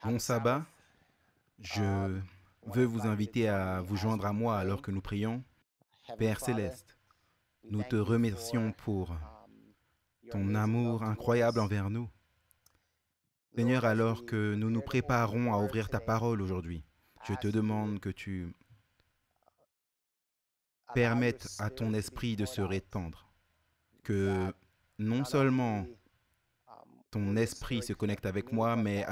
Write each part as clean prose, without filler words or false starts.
Bon sabbat, je veux vous inviter à vous joindre à moi alors que nous prions. Père céleste, nous te remercions pour ton amour incroyable envers nous. Seigneur, alors que nous nous préparons à ouvrir ta parole aujourd'hui, je te demande que tu permettes à ton esprit de se répandre, que non seulement ton esprit se connecte avec moi, mais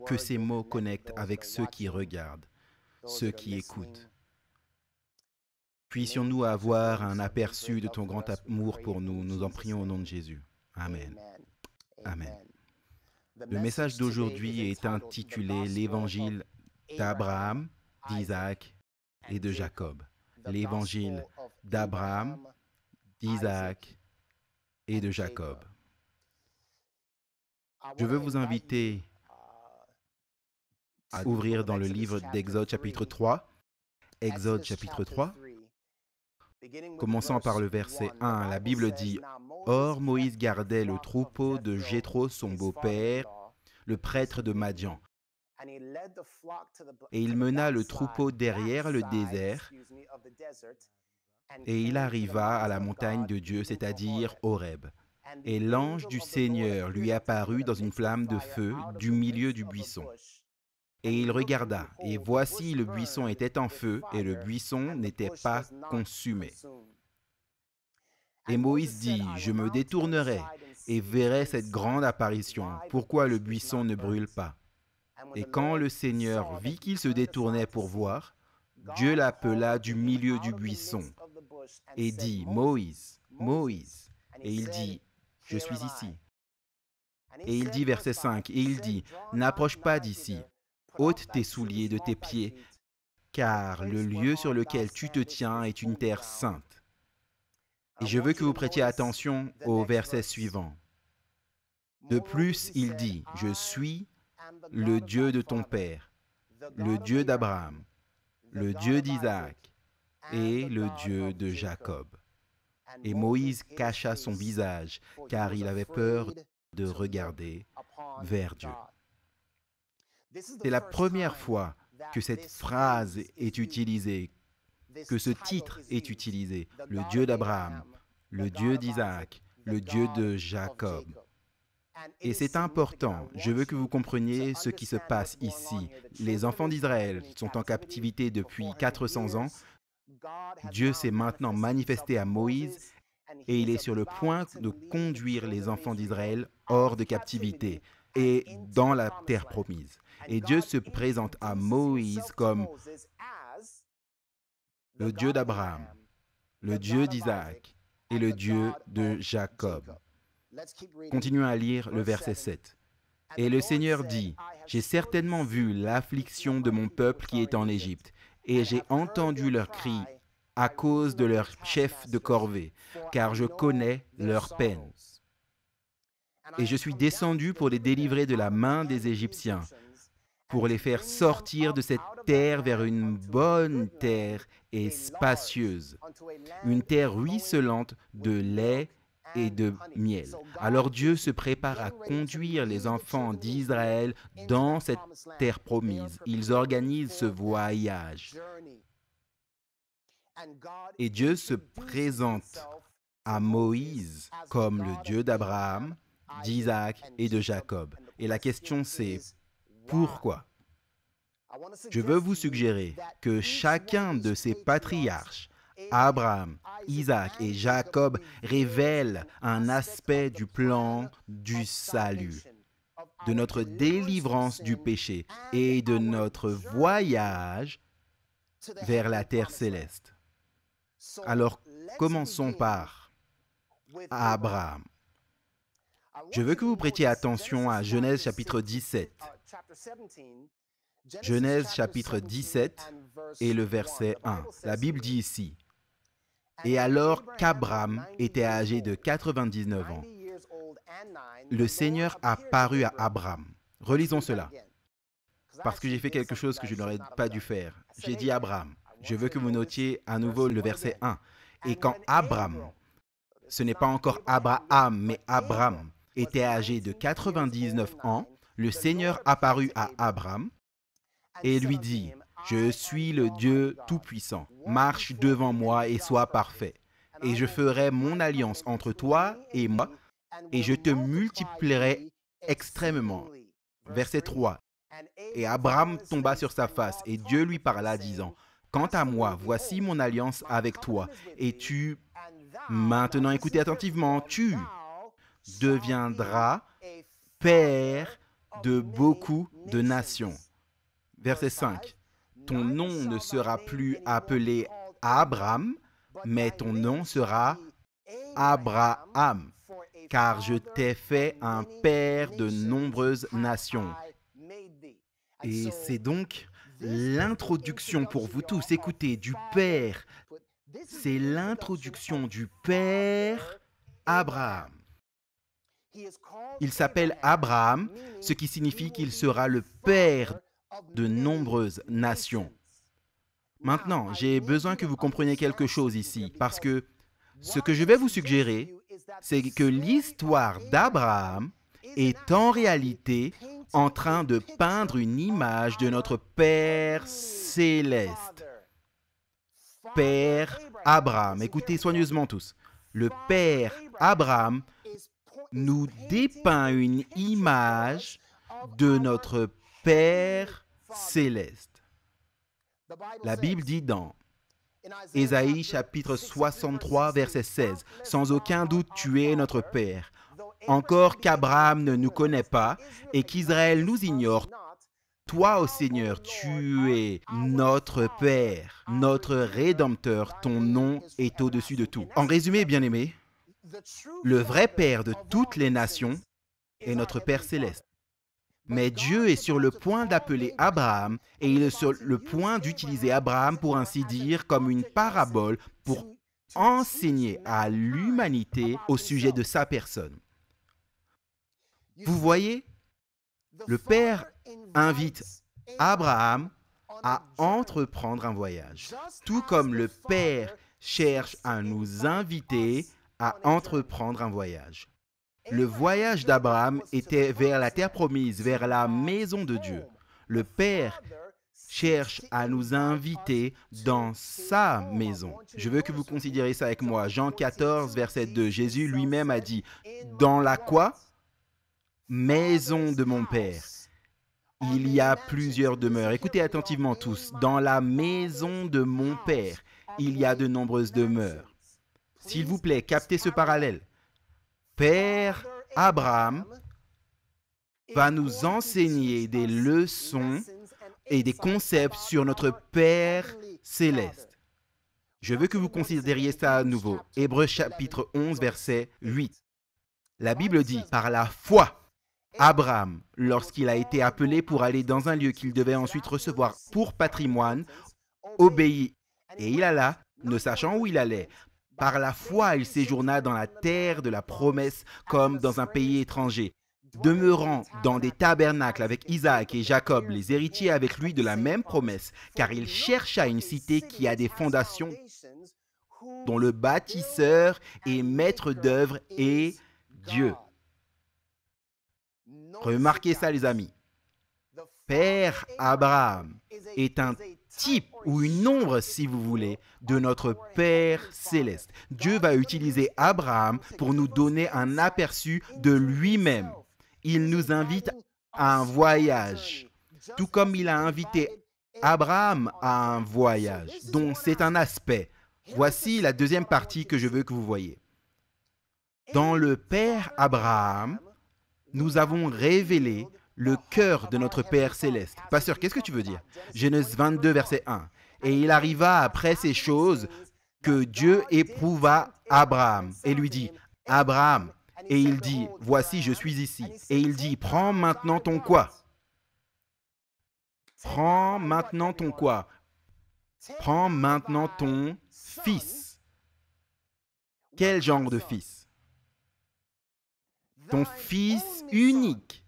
que ces mots connectent avec ceux qui regardent, ceux qui écoutent. Puissions-nous avoir un aperçu de ton grand amour pour nous. Nous en prions au nom de Jésus. Amen. Amen. Le message d'aujourd'hui est intitulé L'Évangile d'Abraham, d'Isaac et de Jacob. L'Évangile d'Abraham, d'Isaac et de Jacob. Je veux vous inviter à ouvrir dans le livre d'Exode chapitre 3. Exode chapitre 3. Commençant par le verset 1, la Bible dit « Or Moïse gardait le troupeau de Jéthro, son beau-père, le prêtre de Madian. Et il mena le troupeau derrière le désert, et il arriva à la montagne de Dieu, c'est-à-dire Horeb. Et l'ange du Seigneur lui apparut dans une flamme de feu du milieu du buisson. Et il regarda, et voici le buisson était en feu, et le buisson n'était pas consumé. Et Moïse dit, « Je me détournerai et verrai cette grande apparition. Pourquoi le buisson ne brûle pas ?» Et quand le Seigneur vit qu'il se détournait pour voir, Dieu l'appela du milieu du buisson et dit, « Moïse, Moïse. » Et il dit, « Je suis ici. » Et il dit, verset 5, et il dit, « N'approche pas d'ici, ôte tes souliers de tes pieds, car le lieu sur lequel tu te tiens est une terre sainte. » Et je veux que vous prêtiez attention au verset suivant. De plus, il dit, « Je suis le Dieu de ton père, le Dieu d'Abraham, le Dieu d'Isaac et le Dieu de Jacob. » Et Moïse cacha son visage, car il avait peur de regarder vers Dieu. C'est la première fois que cette phrase est utilisée, que ce titre est utilisé, le Dieu d'Abraham, le Dieu d'Isaac, le Dieu de Jacob. Et c'est important, je veux que vous compreniez ce qui se passe ici. Les enfants d'Israël sont en captivité depuis 400 ans. Dieu s'est maintenant manifesté à Moïse et il est sur le point de conduire les enfants d'Israël hors de captivité et dans la terre promise. Et Dieu se présente à Moïse comme le Dieu d'Abraham, le Dieu d'Isaac et le Dieu de Jacob. Continuons à lire le verset 7. Et le Seigneur dit, « J'ai certainement vu l'affliction de mon peuple qui est en Égypte, et j'ai entendu leurs cris à cause de leurs chefs de corvée, car je connais leur peine. Et je suis descendu pour les délivrer de la main des Égyptiens, pour les faire sortir de cette terre vers une bonne terre et spacieuse, une terre ruisselante de lait et de miel. » Alors Dieu se prépare à conduire les enfants d'Israël dans cette terre promise. Ils organisent ce voyage. Et Dieu se présente à Moïse comme le Dieu d'Abraham, d'Isaac et de Jacob. Et la question c'est, pourquoi? Je veux vous suggérer que chacun de ces patriarches, Abraham, Isaac et Jacob, révèle un aspect du plan du salut, de notre délivrance du péché et de notre voyage vers la terre céleste. Alors, commençons par Abraham. Je veux que vous prêtiez attention à Genèse chapitre 17. Genèse chapitre 17 et le verset 1. La Bible dit ici, « Et alors qu'Abraham était âgé de 99 ans, le Seigneur apparut à Abraham. » Relisons cela, parce que j'ai fait quelque chose que je n'aurais pas dû faire. J'ai dit Abraham. Je veux que vous notiez à nouveau le verset 1. « Et quand Abraham, ce n'est pas encore Abraham, mais Abraham, était âgé de 99 ans, le Seigneur apparut à Abraham et lui dit, « Je suis le Dieu Tout-Puissant. Marche devant moi et sois parfait. Et je ferai mon alliance entre toi et moi, et je te multiplierai extrêmement. » Verset 3. Et Abraham tomba sur sa face, et Dieu lui parla, disant, « Quant à moi, voici mon alliance avec toi, et tu, maintenant écoutez attentivement, tu deviendras père de beaucoup de nations. » Verset 5. Ton nom ne sera plus appelé Abraham, mais ton nom sera Abraham, car je t'ai fait un père de nombreuses nations. Et c'est donc l'introduction pour vous tous. Écoutez, du Père. C'est l'introduction du Père Abraham. Il s'appelle Abraham, ce qui signifie qu'il sera le père de nombreuses nations. Maintenant, j'ai besoin que vous compreniez quelque chose ici, parce que ce que je vais vous suggérer, c'est que l'histoire d'Abraham est en réalité en train de peindre une image de notre Père céleste. Père Abraham, écoutez soigneusement tous. Le Père Abraham nous dépeint une image de notre Père céleste. La Bible dit dans Ésaïe chapitre 63, verset 16, « Sans aucun doute tu es notre Père, encore qu'Abraham ne nous connaît pas et qu'Israël nous ignore. Toi, ô Seigneur, tu es notre Père, notre Rédempteur, ton nom est au-dessus de tout. » En résumé, bien-aimés, le vrai Père de toutes les nations est notre Père céleste. Mais Dieu est sur le point d'appeler Abraham et il est sur le point d'utiliser Abraham, pour ainsi dire, comme une parabole pour enseigner à l'humanité au sujet de sa personne. Vous voyez, le Père invite Abraham à entreprendre un voyage, tout comme le Père cherche à nous inviter à entreprendre un voyage. Le voyage d'Abraham était vers la terre promise, vers la maison de Dieu. Le Père cherche à nous inviter dans sa maison. Je veux que vous considérez ça avec moi. Jean 14, verset 2. Jésus lui-même a dit, « Dans la quoi? Maison de mon Père. Il y a plusieurs demeures. » Écoutez attentivement tous. Dans la maison de mon Père, il y a de nombreuses demeures. S'il vous plaît, captez ce parallèle. Père Abraham va nous enseigner des leçons et des concepts sur notre Père céleste. Je veux que vous considériez ça à nouveau. Hébreux chapitre 11, verset 8. La Bible dit, par la foi, Abraham, lorsqu'il a été appelé pour aller dans un lieu qu'il devait ensuite recevoir pour patrimoine, obéit et il alla, ne sachant où il allait. Par la foi, il séjourna dans la terre de la promesse comme dans un pays étranger, demeurant dans des tabernacles avec Isaac et Jacob, les héritiers avec lui de la même promesse, car il chercha une cité qui a des fondations, dont le bâtisseur et maître d'œuvre est Dieu. Remarquez ça, les amis. Père Abraham est un type ou une ombre, si vous voulez, de notre Père céleste. Dieu va utiliser Abraham pour nous donner un aperçu de lui-même. Il nous invite à un voyage, tout comme il a invité Abraham à un voyage, dont c'est un aspect. Voici la deuxième partie que je veux que vous voyez. Dans le Père Abraham, nous avons révélé le cœur de notre Père céleste. Pasteur, qu'est-ce que tu veux dire? Genèse 22, verset 1. Et il arriva après ces choses que Dieu éprouva Abraham et lui dit, Abraham. Et il dit, voici, je suis ici. Et il dit, prends maintenant ton quoi? Prends maintenant ton quoi? Prends maintenant ton fils. Quel genre de fils? Ton fils unique.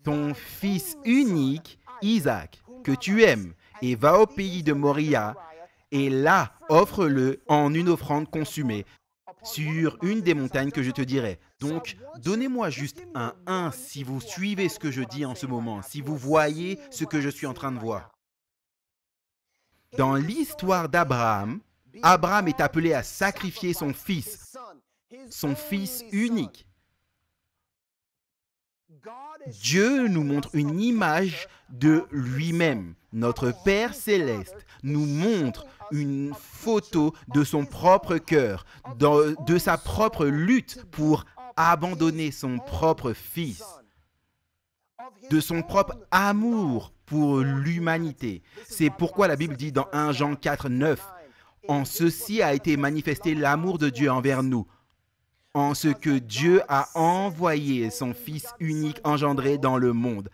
Ton fils unique, Isaac, que tu aimes, et va au pays de Moria, et là, offre-le en une offrande consumée. sur une des montagnes que je te dirai. Donc, donnez-moi juste un 1 si vous suivez ce que je dis en ce moment, si vous voyez ce que je suis en train de voir. Dans l'histoire d'Abraham, Abraham est appelé à sacrifier son fils unique. Dieu nous montre une image de lui-même. Notre Père céleste nous montre une photo de son propre cœur, de sa propre lutte pour abandonner son propre fils, de son propre amour pour l'humanité. C'est pourquoi la Bible dit dans 1 Jean 4, 9, « En ceci a été manifesté l'amour de Dieu envers nous, en ce que Dieu a envoyé son Fils unique engendré dans le monde,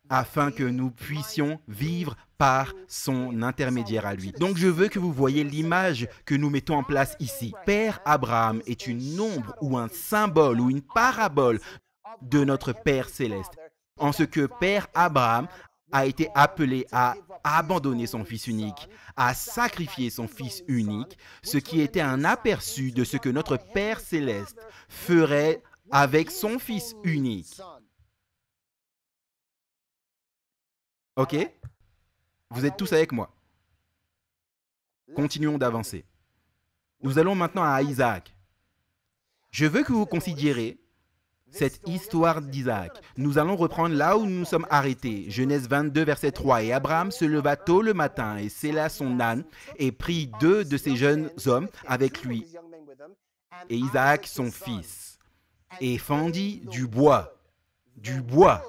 afin que nous puissions vivre par son intermédiaire à lui. » Donc je veux que vous voyez l'image que nous mettons en place ici. Père Abraham est une ombre ou un symbole ou une parabole de notre Père céleste, en ce que Père Abraham a été appelé à abandonner son fils unique, à sacrifier son fils unique, ce qui était un aperçu de ce que notre Père céleste ferait avec son fils unique. Ok? Vous êtes tous avec moi. Continuons d'avancer. Nous allons maintenant à Isaac. Je veux que vous considériez cette histoire d'Isaac. Nous allons reprendre là où nous nous sommes arrêtés. Genèse 22, verset 3. « Et Abraham se leva tôt le matin et sella son âne et prit 2 de ses jeunes hommes avec lui et Isaac son fils et fendit du bois. » Du bois.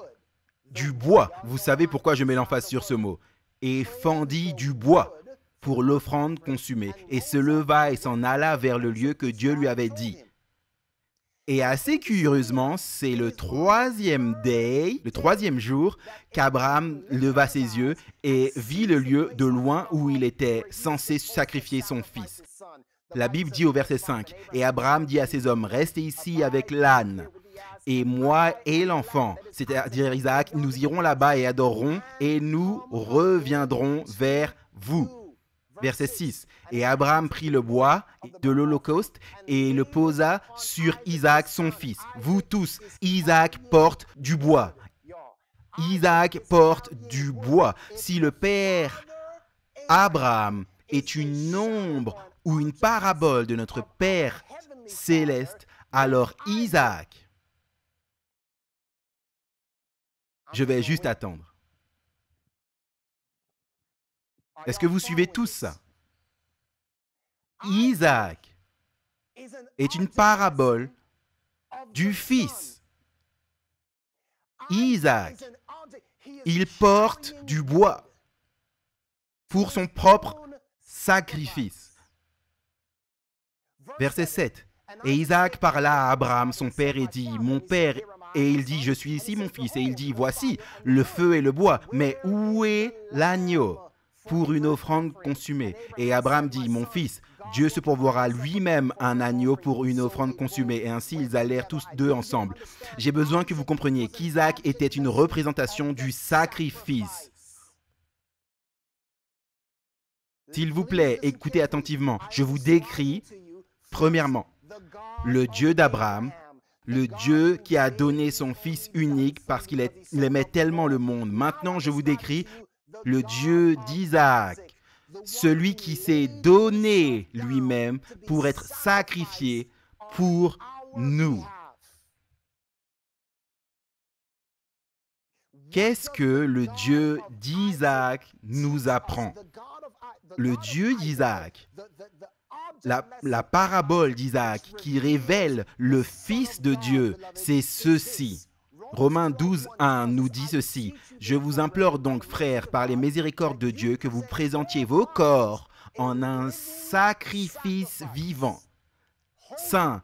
Du bois. Vous savez pourquoi je mets l'emphase sur ce mot. « Et fendit du bois pour l'offrande consumée et se leva et s'en alla vers le lieu que Dieu lui avait dit. » Et assez curieusement, c'est le troisième jour, qu'Abraham leva ses yeux et vit le lieu de loin où il était censé sacrifier son fils. La Bible dit au verset 5, « Et Abraham dit à ses hommes, restez ici avec l'âne, et moi et l'enfant, c'est-à-dire Isaac, nous irons là-bas et adorerons, et nous reviendrons vers vous. » Verset 6. « Et Abraham prit le bois de l'Holocauste et le posa sur Isaac son fils. » Vous tous, Isaac porte du bois. Isaac porte du bois. Si le Père Abraham est une ombre ou une parabole de notre Père céleste, alors Isaac, je vais juste attendre. Est-ce que vous suivez tous ça? Isaac est une parabole du Fils. Isaac, il porte du bois pour son propre sacrifice. Verset 7. « Et Isaac parla à Abraham, son père, et dit, « Mon père, et il dit, je suis ici, mon fils. Et il dit, voici le feu et le bois, mais où est l'agneau pour une offrande consumée? Et Abraham dit, mon fils, Dieu se pourvoira lui-même un agneau pour une offrande consumée. Et ainsi, ils allèrent tous deux ensemble. » J'ai besoin que vous compreniez qu'Isaac était une représentation du sacrifice. S'il vous plaît, écoutez attentivement. Je vous décris, premièrement, le Dieu d'Abraham, le Dieu qui a donné son Fils unique parce qu'il aimait tellement le monde. Maintenant, je vous décris le Dieu d'Isaac, celui qui s'est donné lui-même pour être sacrifié pour nous. Qu'est-ce que le Dieu d'Isaac nous apprend? Le Dieu d'Isaac, la parabole d'Isaac qui révèle le Fils de Dieu, c'est ceci. Romains 12, 1 nous dit ceci. « Je vous implore donc, frères, par les miséricordes de Dieu, que vous présentiez vos corps en un sacrifice vivant, saint,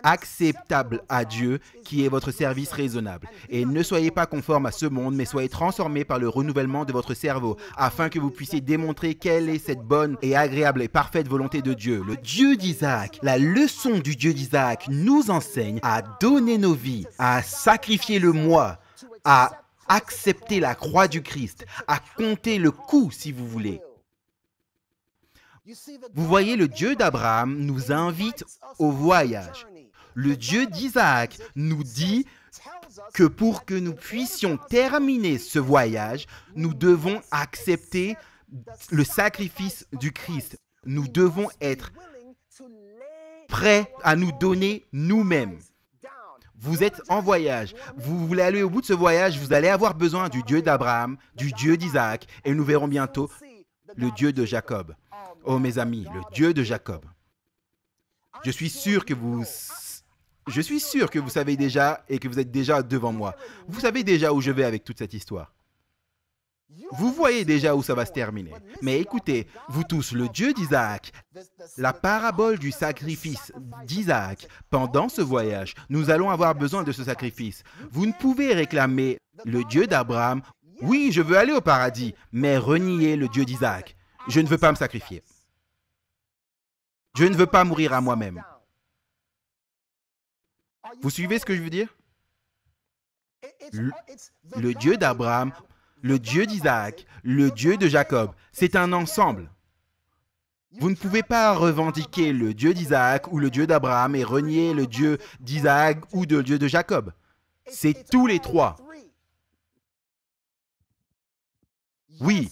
acceptable à Dieu, qui est votre service raisonnable. Et ne soyez pas conformes à ce monde, mais soyez transformés par le renouvellement de votre cerveau, afin que vous puissiez démontrer quelle est cette bonne et agréable et parfaite volonté de Dieu. » Le Dieu d'Isaac, la leçon du Dieu d'Isaac nous enseigne à donner nos vies, à sacrifier le moi, à accepter la croix du Christ, à compter le coût si vous voulez. Vous voyez, le Dieu d'Abraham nous invite au voyage. Le Dieu d'Isaac nous dit que pour que nous puissions terminer ce voyage, nous devons accepter le sacrifice du Christ. Nous devons être prêts à nous donner nous-mêmes. Vous êtes en voyage, vous voulez aller au bout de ce voyage, vous allez avoir besoin du Dieu d'Abraham, du Dieu d'Isaac, et nous verrons bientôt le Dieu de Jacob. Oh mes amis, le Dieu de Jacob. Je suis sûr que vous savez déjà et que vous êtes déjà devant moi. Vous savez déjà où je vais avec toute cette histoire. Vous voyez déjà où ça va se terminer. Mais écoutez, vous tous, le Dieu d'Isaac, la parabole du sacrifice d'Isaac, pendant ce voyage, nous allons avoir besoin de ce sacrifice. Vous ne pouvez réclamer le Dieu d'Abraham. Oui, je veux aller au paradis, mais renier le Dieu d'Isaac. Je ne veux pas me sacrifier. Je ne veux pas mourir à moi-même. Vous suivez ce que je veux dire? Le Dieu d'Abraham, le Dieu d'Isaac, le Dieu de Jacob, c'est un ensemble. Vous ne pouvez pas revendiquer le Dieu d'Isaac ou le Dieu d'Abraham et renier le Dieu d'Isaac ou le Dieu de Jacob. C'est tous les trois. Oui,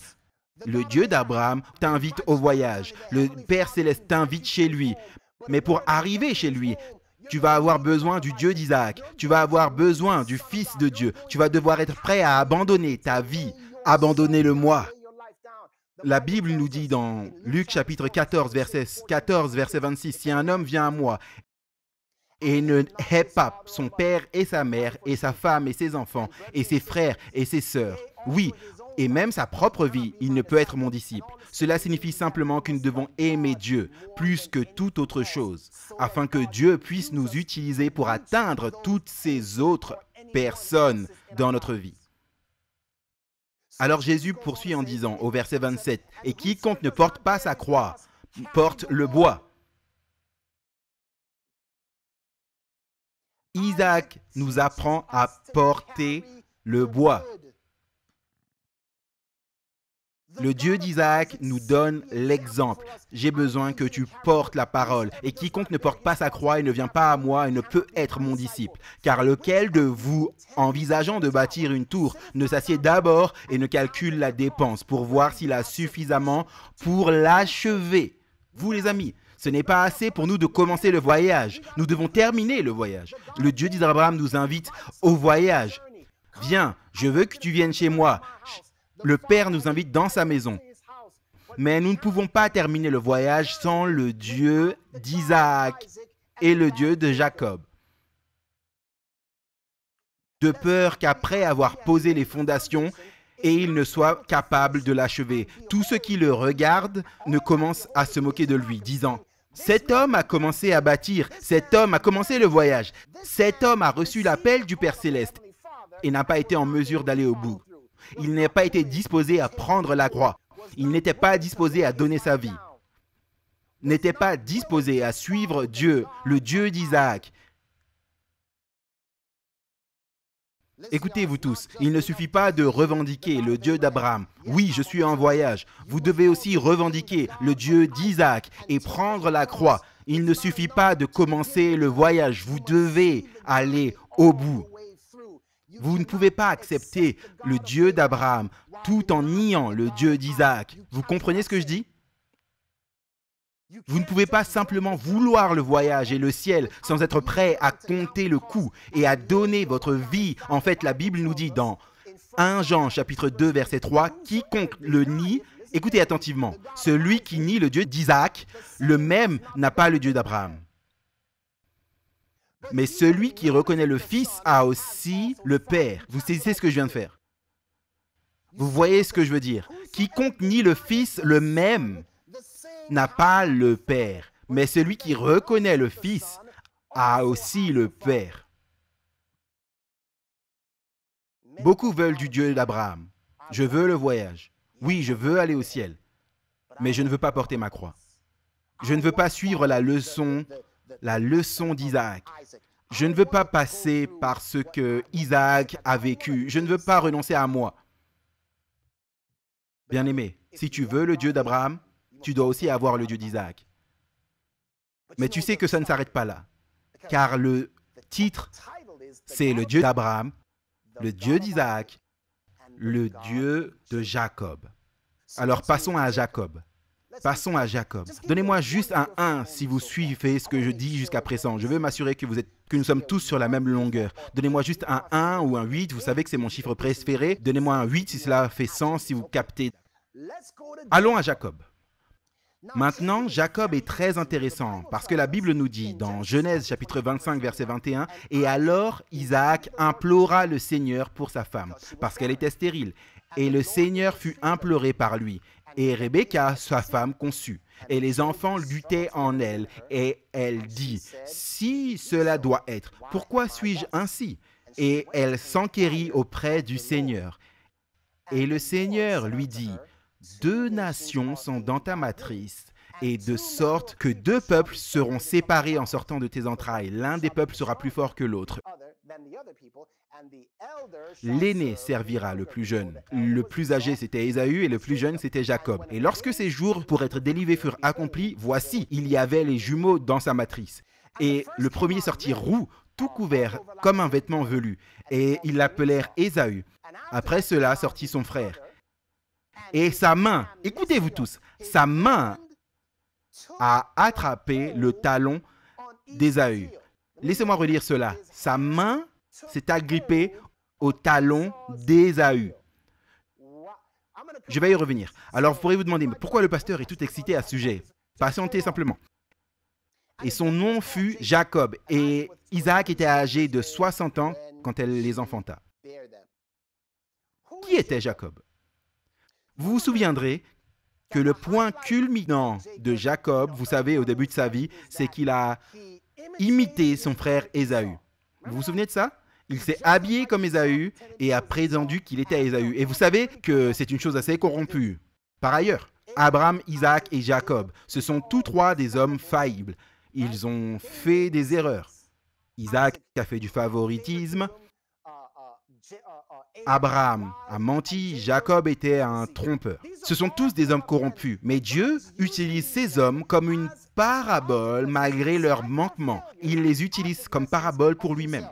le Dieu d'Abraham t'invite au voyage. Le Père Céleste t'invite chez lui. Mais pour arriver chez lui, tu vas avoir besoin du Dieu d'Isaac. Tu vas avoir besoin du Fils de Dieu. Tu vas devoir être prêt à abandonner ta vie, abandonner le moi. La Bible nous dit dans Luc chapitre 14, verset 26, « Si un homme vient à moi et ne hait pas son père et sa mère et sa femme et ses enfants et ses frères et ses sœurs, oui, et même sa propre vie, il ne peut être mon disciple. Cela signifie simplement que nous devons aimer Dieu plus que toute autre chose, afin que Dieu puisse nous utiliser pour atteindre toutes ces autres personnes dans notre vie. Alors Jésus poursuit en disant au verset 27, « Et quiconque ne porte pas sa croix, porte le bois. » Isaac nous apprend à porter le bois. Le Dieu d'Isaac nous donne l'exemple. J'ai besoin que tu portes la parole. Et quiconque ne porte pas sa croix et ne vient pas à moi et ne peut être mon disciple. Car lequel de vous, envisageant de bâtir une tour, ne s'assied d'abord et ne calcule la dépense pour voir s'il a suffisamment pour l'achever? Vous les amis, ce n'est pas assez pour nous de commencer le voyage. Nous devons terminer le voyage. Le Dieu d'Abraham nous invite au voyage. Viens, je veux que tu viennes chez moi. Le Père nous invite dans sa maison. Mais nous ne pouvons pas terminer le voyage sans le Dieu d'Isaac et le Dieu de Jacob. De peur qu'après avoir posé les fondations, et il ne soit capable de l'achever. Tous ceux qui le regardent ne commencent à se moquer de lui, disant « Cet homme a commencé à bâtir, cet homme a commencé le voyage, cet homme a reçu l'appel du Père Céleste et n'a pas été en mesure d'aller au bout. Il n'a pas été disposé à prendre la croix. Il n'était pas disposé à donner sa vie. N'était pas disposé à suivre Dieu, le Dieu d'Isaac. » Écoutez, vous tous, il ne suffit pas de revendiquer le Dieu d'Abraham. Oui, je suis en voyage. Vous devez aussi revendiquer le Dieu d'Isaac et prendre la croix. Il ne suffit pas de commencer le voyage. Vous devez aller au bout. Vous ne pouvez pas accepter le Dieu d'Abraham tout en niant le Dieu d'Isaac. Vous comprenez ce que je dis? Vous ne pouvez pas simplement vouloir le voyage et le ciel sans être prêt à compter le coût et à donner votre vie. En fait, la Bible nous dit dans 1 Jean chapitre 2 verset 3, « Quiconque le nie, écoutez attentivement, celui qui nie le Dieu d'Isaac, le même n'a pas le Dieu d'Abraham. Mais celui qui reconnaît le Fils a aussi le Père. » Vous saisissez ce que je viens de faire? Vous voyez ce que je veux dire? Quiconque nie le Fils, le même n'a pas le Père. Mais celui qui reconnaît le Fils a aussi le Père. Beaucoup veulent du Dieu d'Abraham. Je veux le voyage. Oui, je veux aller au ciel. Mais je ne veux pas porter ma croix. Je ne veux pas suivre la leçon d'Isaac. Je ne veux pas passer par ce que Isaac a vécu. Je ne veux pas renoncer à moi. Bien-aimé, si tu veux le Dieu d'Abraham, tu dois aussi avoir le Dieu d'Isaac. Mais tu sais que ça ne s'arrête pas là, car le titre, c'est le Dieu d'Abraham, le Dieu d'Isaac, le Dieu de Jacob. Alors passons à Jacob. Passons à Jacob. Donnez-moi juste un 1 si vous suivez ce que je dis jusqu'à présent. Je veux m'assurer que nous sommes tous sur la même longueur. Donnez-moi juste un 1 ou un 8. Vous savez que c'est mon chiffre préféré. Donnez-moi un 8 si cela fait sens, si vous captez. Allons à Jacob. Maintenant, Jacob est très intéressant parce que la Bible nous dit dans Genèse chapitre 25 verset 21, « Et alors Isaac implora le Seigneur pour sa femme, parce qu'elle était stérile. Et le Seigneur fut imploré par lui. Et Rebecca, sa femme, conçut. Et les enfants luttaient en elle. Et elle dit, « Si cela doit être, pourquoi suis-je ainsi ?» Et elle s'enquérit auprès du Seigneur. Et le Seigneur lui dit, « 2 nations sont dans ta matrice, et de sorte que 2 peuples seront séparés en sortant de tes entrailles. L'un des peuples sera plus fort que l'autre. L'aîné servira le plus jeune. Le plus âgé, c'était Ésaü, et le plus jeune, c'était Jacob. Et lorsque ces jours pour être délivrés furent accomplis, voici, il y avait les jumeaux dans sa matrice. Et le premier sortit roux, tout couvert, comme un vêtement velu. Et ils l'appelèrent Ésaü. Après cela sortit son frère. Et sa main, écoutez-vous tous, sa main a attrapé le talon d'Ésaü. Laissez-moi relire cela. Sa main s'est agrippée au talon d'Ésaü. Je vais y revenir. Alors vous pourrez vous demander, mais pourquoi le pasteur est tout excité à ce sujet? Patientez simplement. Et son nom fut Jacob. Et Isaac était âgé de 60 ans quand elle les enfanta. Qui était Jacob? Vous vous souviendrez que le point culminant de Jacob, vous savez, au début de sa vie, c'est qu'il a imité son frère Ésaü. Vous vous souvenez de ça? Il s'est habillé comme Ésaü et a prétendu qu'il était Ésaü. Et vous savez que c'est une chose assez corrompue. Par ailleurs, Abraham, Isaac et Jacob, ce sont tous 3 des hommes faillibles. Ils ont fait des erreurs. Isaac a fait du favoritisme. Abraham a menti, Jacob était un trompeur. Ce sont tous des hommes corrompus, mais Dieu utilise ces hommes comme une parabole malgré leurs manquements. Il les utilise comme parabole pour lui-même.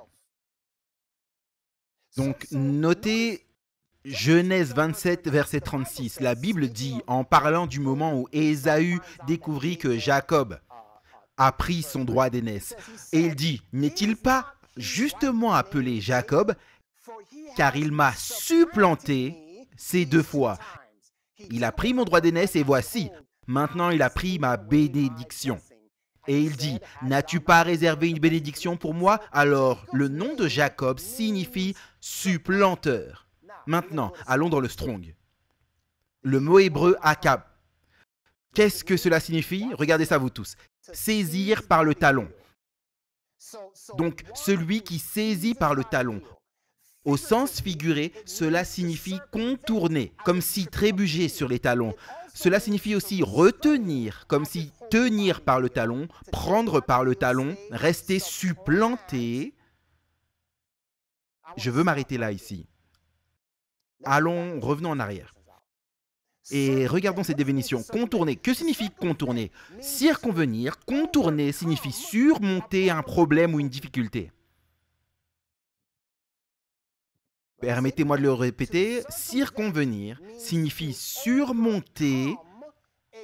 Donc, notez Genèse 27, verset 36. La Bible dit, en parlant du moment où Ésaü découvrit que Jacob a pris son droit d'aînesse, et il dit, « N'est-il pas justement appelé Jacob, car il m'a supplanté ces 2 fois. Il a pris mon droit d'aînesse et voici, maintenant il a pris ma bénédiction. » Et il dit, « N'as-tu pas réservé une bénédiction pour moi ?» Alors, le nom de Jacob signifie supplanteur. Maintenant, allons dans le Strong. Le mot hébreu akab. Qu'est-ce que cela signifie? Regardez ça vous tous. Saisir par le talon. Donc, celui qui saisit par le talon. Au sens figuré, cela signifie contourner, comme si trébucher sur les talons. Cela signifie aussi retenir, comme si tenir par le talon, prendre par le talon, rester supplanté. Je veux m'arrêter là ici. Revenons en arrière. Et regardons cette définition. Contourner. Que signifie contourner? Circonvenir, contourner signifie surmonter un problème ou une difficulté. Permettez-moi de le répéter, circonvenir signifie surmonter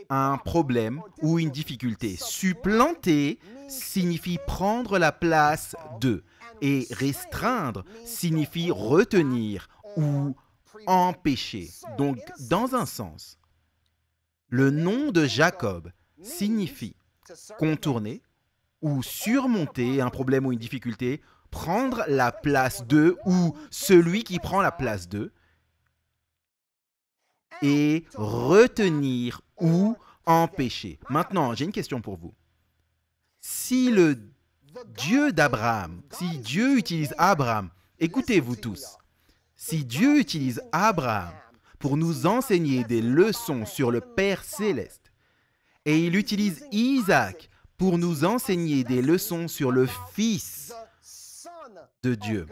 un problème ou une difficulté. Supplanter signifie prendre la place de. Et restreindre signifie retenir ou empêcher. Donc, dans un sens, le nom de Jacob signifie contourner ou surmonter un problème ou une difficulté, prendre la place de ou celui qui prend la place de, et retenir ou empêcher. Maintenant, j'ai une question pour vous. Si le Dieu d'Abraham, si Dieu utilise Abraham, écoutez-vous tous, si Dieu utilise Abraham pour nous enseigner des leçons sur le Père céleste, et il utilise Isaac pour nous enseigner des leçons sur le Fils de Dieu,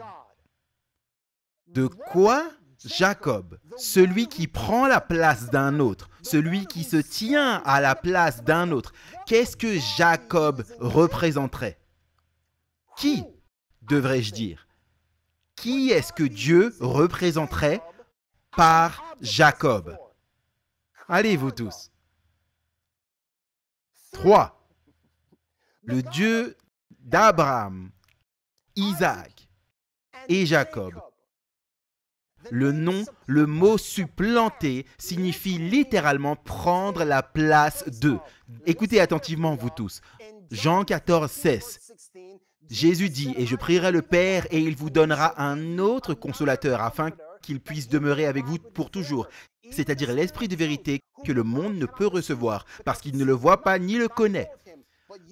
de quoi Jacob, celui qui prend la place d'un autre, celui qui se tient à la place d'un autre. Qu'est-ce que Jacob représenterait? Qui, devrais-je dire? Qui est-ce que Dieu représenterait par Jacob? Allez, vous tous. 3. Le Dieu d'Abraham, Isaac et Jacob. Le nom, le mot supplanter signifie littéralement prendre la place d'eux. Écoutez attentivement, vous tous. Jean 14, 16. Jésus dit, « Et je prierai le Père et il vous donnera un autre consolateur afin qu'il puisse demeurer avec vous pour toujours. C'est-à-dire l'Esprit de vérité que le monde ne peut recevoir parce qu'il ne le voit pas ni le connaît.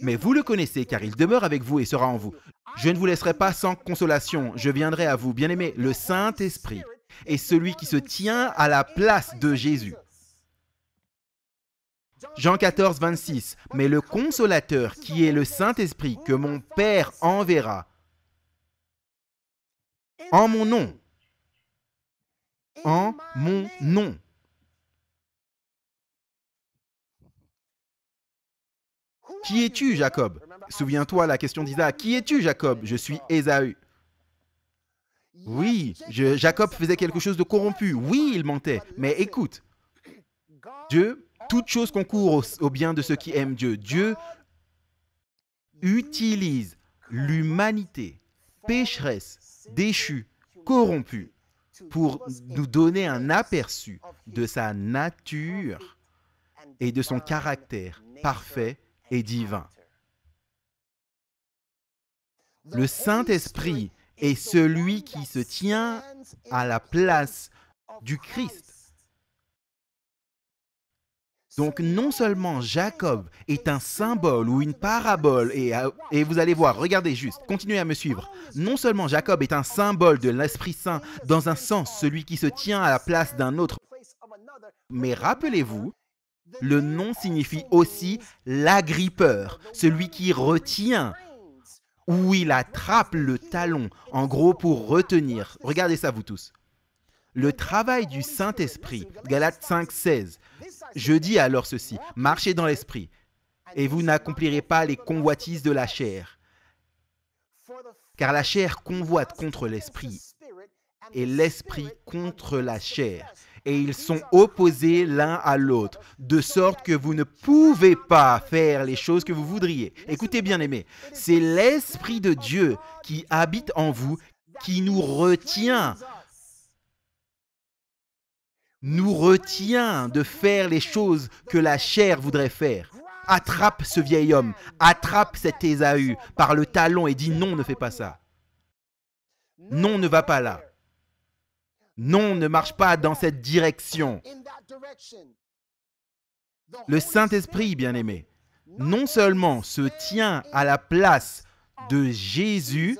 Mais vous le connaissez car il demeure avec vous et sera en vous. Je ne vous laisserai pas sans consolation. Je viendrai à vous, bien-aimés, le Saint-Esprit est celui qui se tient à la place de Jésus. » Jean 14, 26. « Mais le consolateur qui est le Saint-Esprit que mon Père enverra en mon nom. » En mon nom. Qui es-tu, Jacob? Souviens-toi la question d'Isaac. Qui es-tu, Jacob? Je suis Ésaü. Oui, Jacob faisait quelque chose de corrompu. Oui, il mentait. Mais écoute, Dieu, toute chose concourt au bien de ceux qui aiment Dieu. Dieu utilise l'humanité pécheresse, déchue, corrompue, pour nous donner un aperçu de sa nature et de son caractère parfait et divin. Le Saint-Esprit est celui qui se tient à la place du Christ. Donc non seulement Jacob est un symbole ou une parabole, et vous allez voir, regardez juste, continuez à me suivre. Non seulement Jacob est un symbole de l'Esprit Saint, dans un sens, celui qui se tient à la place d'un autre, mais rappelez-vous, le nom signifie aussi l'agrippeur, celui qui retient, ou il attrape le talon, en gros pour retenir. Regardez ça vous tous. Le travail du Saint-Esprit, Galates 5, 16. Je dis alors ceci, marchez dans l'Esprit, et vous n'accomplirez pas les convoitises de la chair. Car la chair convoite contre l'Esprit, et l'Esprit contre la chair. Et ils sont opposés l'un à l'autre, de sorte que vous ne pouvez pas faire les choses que vous voudriez. Écoutez bien aimés, c'est l'Esprit de Dieu qui habite en vous, qui nous retient de faire les choses que la chair voudrait faire. Attrape ce vieil homme, attrape cet Ésaü par le talon et dis non, ne fais pas ça. Non, ne va pas là. Non, ne marche pas dans cette direction. Le Saint-Esprit, bien-aimé, non seulement se tient à la place de Jésus,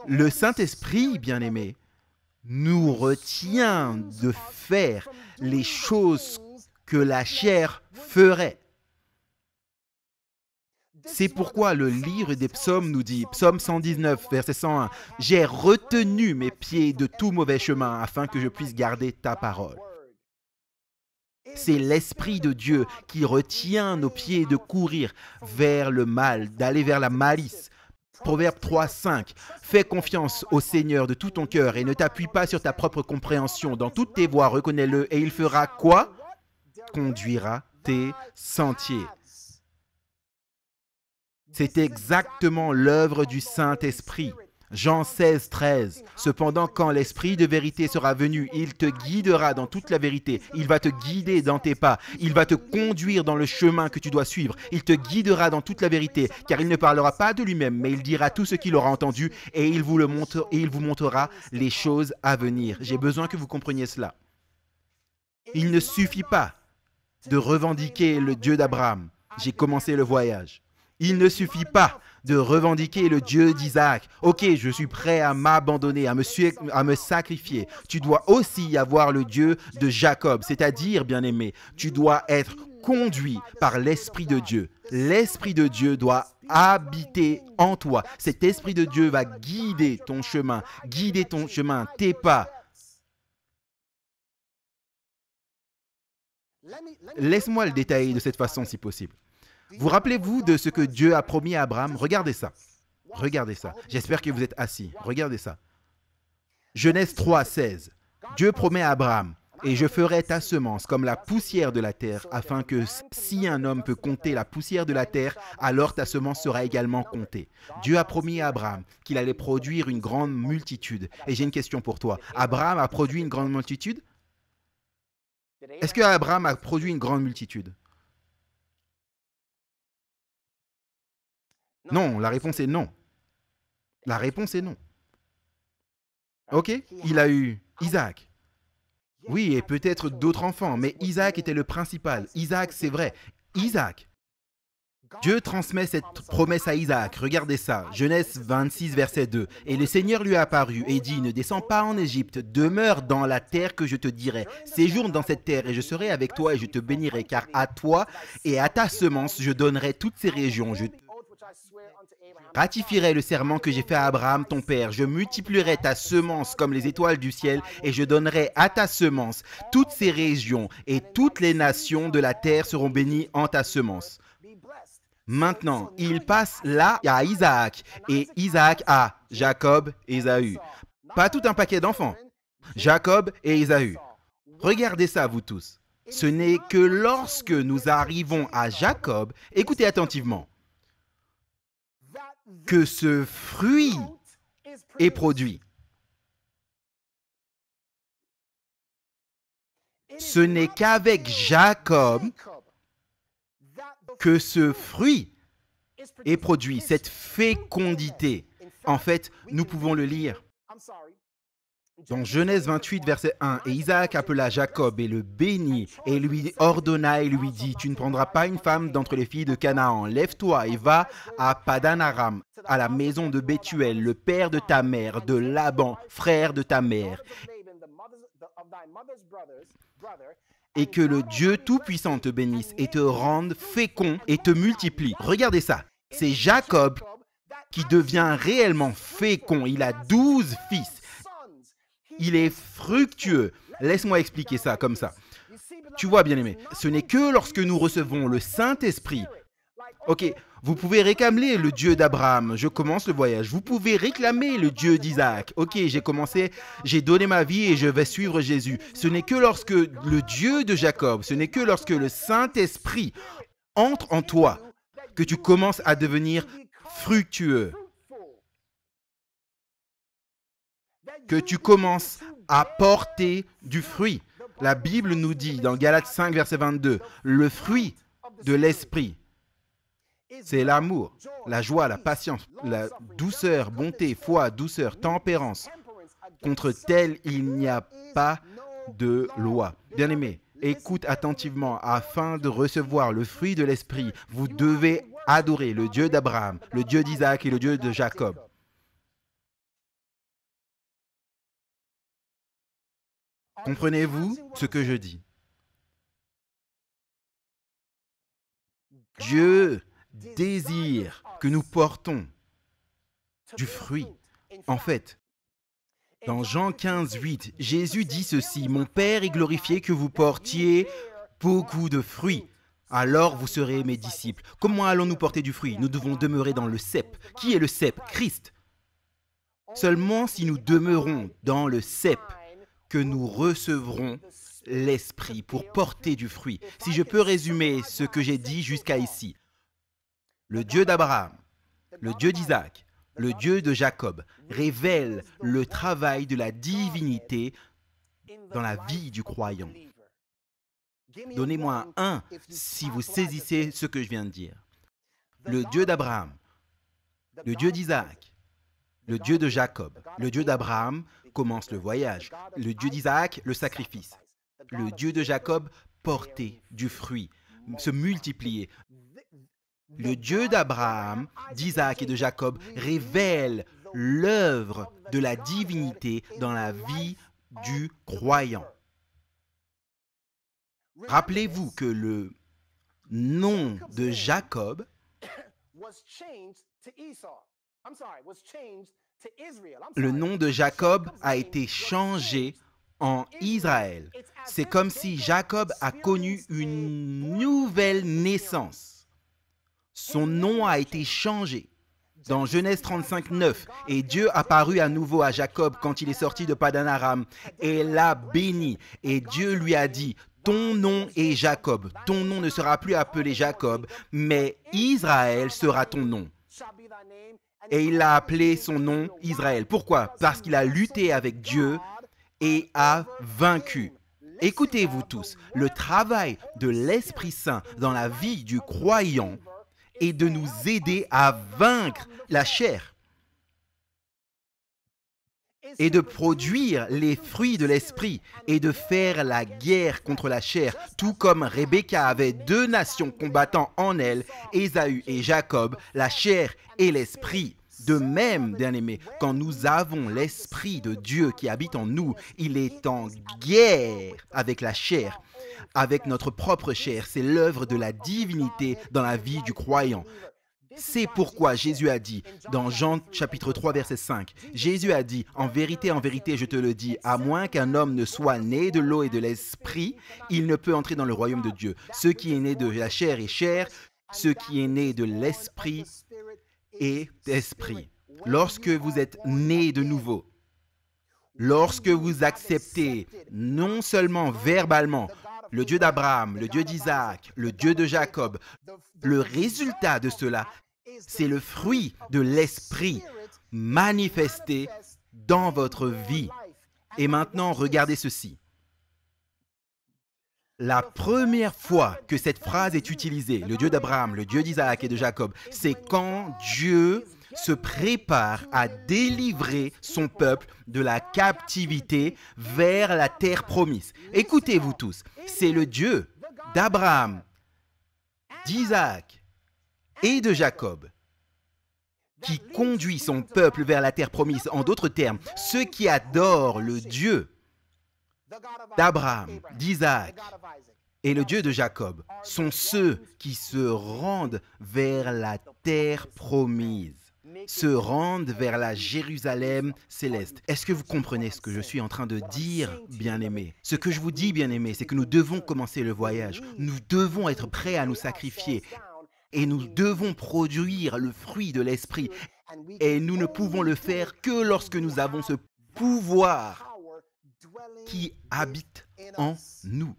le Saint-Esprit, bien-aimé, nous retient de faire les choses que la chair ferait. C'est pourquoi le livre des psaumes nous dit, psaume 119, verset 101, « J'ai retenu mes pieds de tout mauvais chemin afin que je puisse garder ta parole. » C'est l'Esprit de Dieu qui retient nos pieds de courir vers le mal, d'aller vers la malice. Proverbe 3, 5. Fais confiance au Seigneur de tout ton cœur et ne t'appuie pas sur ta propre compréhension. Dans toutes tes voies, reconnais-le et il fera quoi? Conduira tes sentiers. C'est exactement l'œuvre du Saint-Esprit. Jean 16, 13. Cependant, quand l'Esprit de vérité sera venu, il te guidera dans toute la vérité. Il va te guider dans tes pas. Il va te conduire dans le chemin que tu dois suivre. Il te guidera dans toute la vérité, car il ne parlera pas de lui-même, mais il dira tout ce qu'il aura entendu et il vous montrera les choses à venir. J'ai besoin que vous compreniez cela. Il ne suffit pas de revendiquer le Dieu d'Abraham. J'ai commencé le voyage. Il ne suffit pas de revendiquer le Dieu d'Isaac. Ok, je suis prêt à m'abandonner, à me sacrifier. Tu dois aussi avoir le Dieu de Jacob, c'est-à-dire, bien-aimé, tu dois être conduit par l'Esprit de Dieu. L'Esprit de Dieu doit habiter en toi. Cet Esprit de Dieu va guider ton chemin, tes pas. Laisse-moi le détailler de cette façon si possible. Vous rappelez-vous de ce que Dieu a promis à Abraham? Regardez ça. Regardez ça. J'espère que vous êtes assis. Regardez ça. Genèse 3, 16. Dieu promet à Abraham, et je ferai ta semence comme la poussière de la terre, afin que si un homme peut compter la poussière de la terre, alors ta semence sera également comptée. Dieu a promis à Abraham qu'il allait produire une grande multitude. Et j'ai une question pour toi. Abraham a produit une grande multitude? Est-ce que Abraham a produit une grande multitude? Non, la réponse est non. La réponse est non. Ok, il a eu Isaac. Oui, et peut-être d'autres enfants, mais Isaac était le principal. Isaac, c'est vrai. Isaac. Dieu transmet cette promesse à Isaac. Regardez ça, Genèse 26, verset 2. Et le Seigneur lui apparut et dit, ne descends pas en Égypte, demeure dans la terre que je te dirai. Séjourne dans cette terre et je serai avec toi et je te bénirai, car à toi et à ta semence je donnerai toutes ces régions. Je ratifierai le serment que j'ai fait à Abraham ton père. Je multiplierai ta semence comme les étoiles du ciel et je donnerai à ta semence toutes ces régions et toutes les nations de la terre seront bénies en ta semence. Maintenant, il passe là à Isaac et Isaac à Jacob et Ésaü. Pas tout un paquet d'enfants. Jacob et Ésaü. Regardez ça, vous tous. Ce n'est que lorsque nous arrivons à Jacob, écoutez attentivement, que ce fruit est produit. Ce n'est qu'avec Jacob que ce fruit est produit, cette fécondité. En fait, nous pouvons le lire dans Genèse 28, verset 1. Et Isaac appela Jacob et le bénit et lui ordonna et lui dit, tu ne prendras pas une femme d'entre les filles de Canaan. Lève-toi et va à Padan Aram, à la maison de Bethuel, le père de ta mère, de Laban, frère de ta mère. Et que le Dieu Tout-Puissant te bénisse et te rende fécond et te multiplie. Regardez ça, c'est Jacob qui devient réellement fécond. Il a 12 fils. Il est fructueux. Laisse-moi expliquer ça comme ça. Tu vois, bien-aimé, ce n'est que lorsque nous recevons le Saint-Esprit. Ok, vous pouvez réclamer le Dieu d'Abraham. Je commence le voyage. Vous pouvez réclamer le Dieu d'Isaac. Ok, j'ai donné ma vie et je vais suivre Jésus. Ce n'est que lorsque le Dieu de Jacob, ce n'est que lorsque le Saint-Esprit entre en toi que tu commences à devenir fructueux. Que tu commences à porter du fruit. La Bible nous dit dans Galates 5, verset 22, le fruit de l'esprit, c'est l'amour, la joie, la patience, la douceur, bonté, foi, douceur, tempérance. Contre tel, il n'y a pas de loi. Bien-aimé, écoute attentivement, afin de recevoir le fruit de l'esprit, vous devez adorer le Dieu d'Abraham, le Dieu d'Isaac et le Dieu de Jacob. Comprenez-vous ce que je dis? Dieu désire que nous portons du fruit. En fait, dans Jean 15, 8, Jésus dit ceci, « Mon Père est glorifié que vous portiez beaucoup de fruits. Alors vous serez mes disciples. » Comment allons-nous porter du fruit? Nous devons demeurer dans le cep. Qui est le cep? Christ. Seulement si nous demeurons dans le cep, que nous recevrons l'Esprit pour porter du fruit. Si je peux résumer ce que j'ai dit jusqu'à ici, le Dieu d'Abraham, le Dieu d'Isaac, le Dieu de Jacob révèle le travail de la divinité dans la vie du croyant. Donnez-moi un si vous saisissez ce que je viens de dire. Le Dieu d'Abraham, le Dieu d'Isaac, le Dieu de Jacob, le Dieu d'Abraham commence le voyage. Le Dieu d'Isaac, le sacrifice. Le Dieu de Jacob, porter du fruit, se multiplier. Le Dieu d'Abraham, d'Isaac et de Jacob révèle l'œuvre de la divinité dans la vie du croyant. Rappelez-vous que le nom de Jacob a été changé en Israël. C'est comme si Jacob a connu une nouvelle naissance. Son nom a été changé. Dans Genèse 35, 9, et Dieu apparut à nouveau à Jacob quand il est sorti de Padan Aram et l'a béni. Et Dieu lui a dit, ton nom est Jacob. Ton nom ne sera plus appelé Jacob, mais Israël sera ton nom. Et il a appelé son nom Israël. Pourquoi? Parce qu'il a lutté avec Dieu et a vaincu. Écoutez-vous tous, le travail de l'Esprit Saint dans la vie du croyant est de nous aider à vaincre la chair et de produire les fruits de l'esprit et de faire la guerre contre la chair, tout comme Rebecca avait deux nations combattant en elle, Ésaü et Jacob, la chair et l'esprit. De même, bien-aimés, quand nous avons l'Esprit de Dieu qui habite en nous, il est en guerre avec la chair, avec notre propre chair. C'est l'œuvre de la divinité dans la vie du croyant. C'est pourquoi Jésus a dit, dans Jean chapitre 3, verset 5, Jésus a dit, en vérité, je te le dis, à moins qu'un homme ne soit né de l'eau et de l'esprit, il ne peut entrer dans le royaume de Dieu. Ce qui est né de la chair est chair, ce qui est né de l'esprit est esprit. Lorsque vous êtes né de nouveau, lorsque vous acceptez non seulement verbalement le Dieu d'Abraham, le Dieu d'Isaac, le Dieu de Jacob, le résultat de cela, c'est le fruit de l'esprit manifesté dans votre vie. Et maintenant, regardez ceci. La première fois que cette phrase est utilisée, le Dieu d'Abraham, le Dieu d'Isaac et de Jacob, c'est quand Dieu se prépare à délivrer son peuple de la captivité vers la terre promise. Écoutez-vous tous, c'est le Dieu d'Abraham, d'Isaac et de Jacob qui conduit son peuple vers la terre promise. En d'autres termes, ceux qui adorent le Dieu d'Abraham, d'Isaac et le Dieu de Jacob sont ceux qui se rendent vers la terre promise, se rendent vers la Jérusalem céleste. Est-ce que vous comprenez ce que je suis en train de dire, bien-aimés? Ce que je vous dis, bien-aimés, c'est que nous devons commencer le voyage. Nous devons être prêts à nous sacrifier et nous devons produire le fruit de l'esprit. Et nous ne pouvons le faire que lorsque nous avons ce pouvoir qui habite en nous.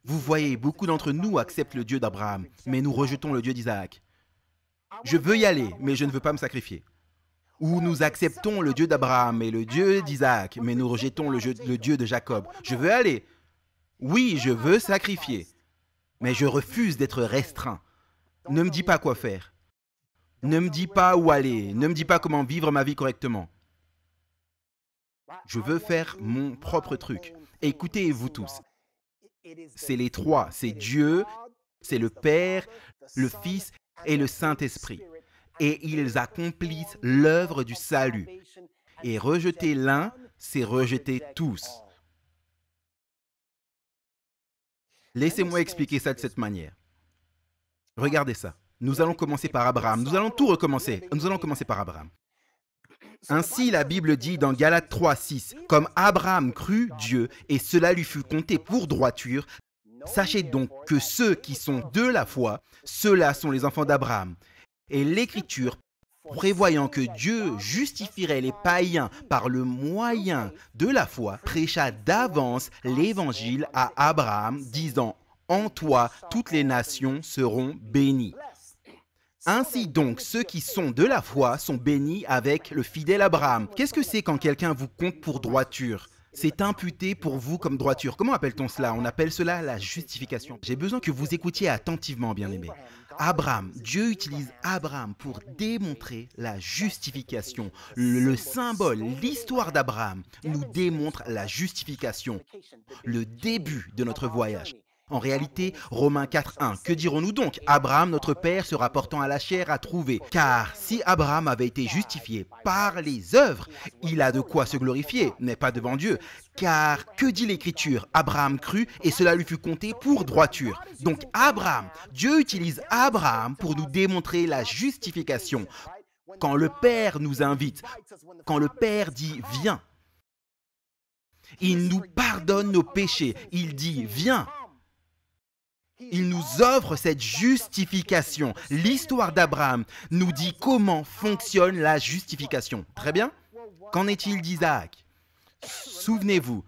Vous voyez, beaucoup d'entre nous acceptent le Dieu d'Abraham, mais nous rejetons le Dieu d'Isaac. Je veux y aller, mais je ne veux pas me sacrifier. Ou nous acceptons le Dieu d'Abraham et le Dieu d'Isaac, mais nous rejetons le Dieu de Jacob. Je veux aller. Oui, je veux sacrifier, mais je refuse d'être restreint. Ne me dis pas quoi faire. Ne me dis pas où aller. Ne me dis pas comment vivre ma vie correctement. Je veux faire mon propre truc. Écoutez-vous tous. C'est les trois. C'est Dieu, c'est le Père, le Fils et le Saint-Esprit. Et ils accomplissent l'œuvre du salut. Et rejeter l'un, c'est rejeter tous. Laissez-moi expliquer ça de cette manière. Regardez ça. Nous allons commencer par Abraham. Nous allons tout recommencer. Nous allons commencer par Abraham. Ainsi, la Bible dit dans Galates 3, 6, « Comme Abraham crut Dieu, et cela lui fut compté pour droiture, sachez donc que ceux qui sont de la foi, ceux-là sont les enfants d'Abraham. » Et l'Écriture, prévoyant que Dieu justifierait les païens par le moyen de la foi, prêcha d'avance l'Évangile à Abraham, disant, « En toi, toutes les nations seront bénies. » Ainsi donc, ceux qui sont de la foi sont bénis avec le fidèle Abraham. Qu'est-ce que c'est quand quelqu'un vous compte pour droiture? C'est imputé pour vous comme droiture. Comment appelle-t-on cela? On appelle cela la justification. J'ai besoin que vous écoutiez attentivement, bien-aimés. Abraham, Dieu utilise Abraham pour démontrer la justification. Le symbole, l'histoire d'Abraham nous démontre la justification, le début de notre voyage. En réalité, Romains 4.1, que dirons-nous donc? Abraham, notre père, se rapportant à la chair, a trouvé. Car si Abraham avait été justifié par les œuvres, il a de quoi se glorifier, mais pas devant Dieu. Car que dit l'Écriture? Abraham crut et cela lui fut compté pour droiture. Donc Abraham, Dieu utilise Abraham pour nous démontrer la justification. Quand le Père nous invite, quand le Père dit « viens », Il nous pardonne nos péchés. Il dit, viens. Il nous offre cette justification. L'histoire d'Abraham nous dit comment fonctionne la justification. Très bien. Qu'en est-il d'Isaac? Souvenez-vous,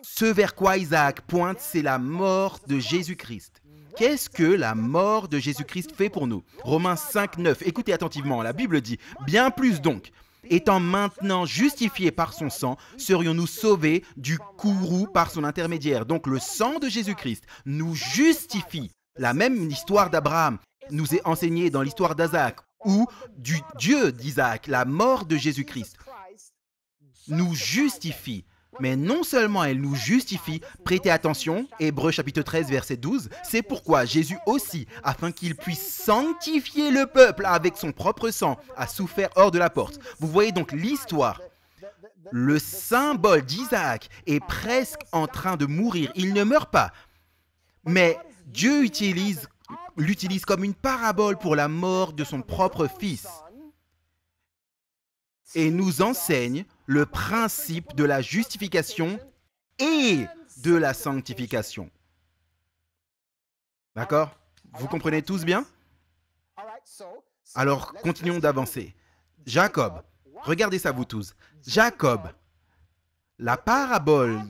ce vers quoi Isaac pointe, c'est la mort de Jésus-Christ. Qu'est-ce que la mort de Jésus-Christ fait pour nous? Romains 5, 9. Écoutez attentivement, la Bible dit, bien plus donc, étant maintenant justifiés par son sang, serions-nous sauvés du courroux par son intermédiaire. Donc le sang de Jésus-Christ nous justifie. La même histoire d'Abraham nous est enseignée dans l'histoire d'Isaac, ou du Dieu d'Isaac, la mort de Jésus-Christ nous justifie. Mais non seulement elle nous justifie, prêtez attention, Hébreux chapitre 13, verset 12, c'est pourquoi Jésus aussi, afin qu'il puisse sanctifier le peuple avec son propre sang, a souffert hors de la porte. Vous voyez donc l'histoire. Le symbole d'Isaac est presque en train de mourir. Il ne meurt pas. Mais Dieu l'utilise comme une parabole pour la mort de son propre fils et nous enseigne le principe de la justification et de la sanctification. D'accord? Vous comprenez tous bien? Alors, continuons d'avancer. Jacob, regardez ça vous tous. Jacob, la parabole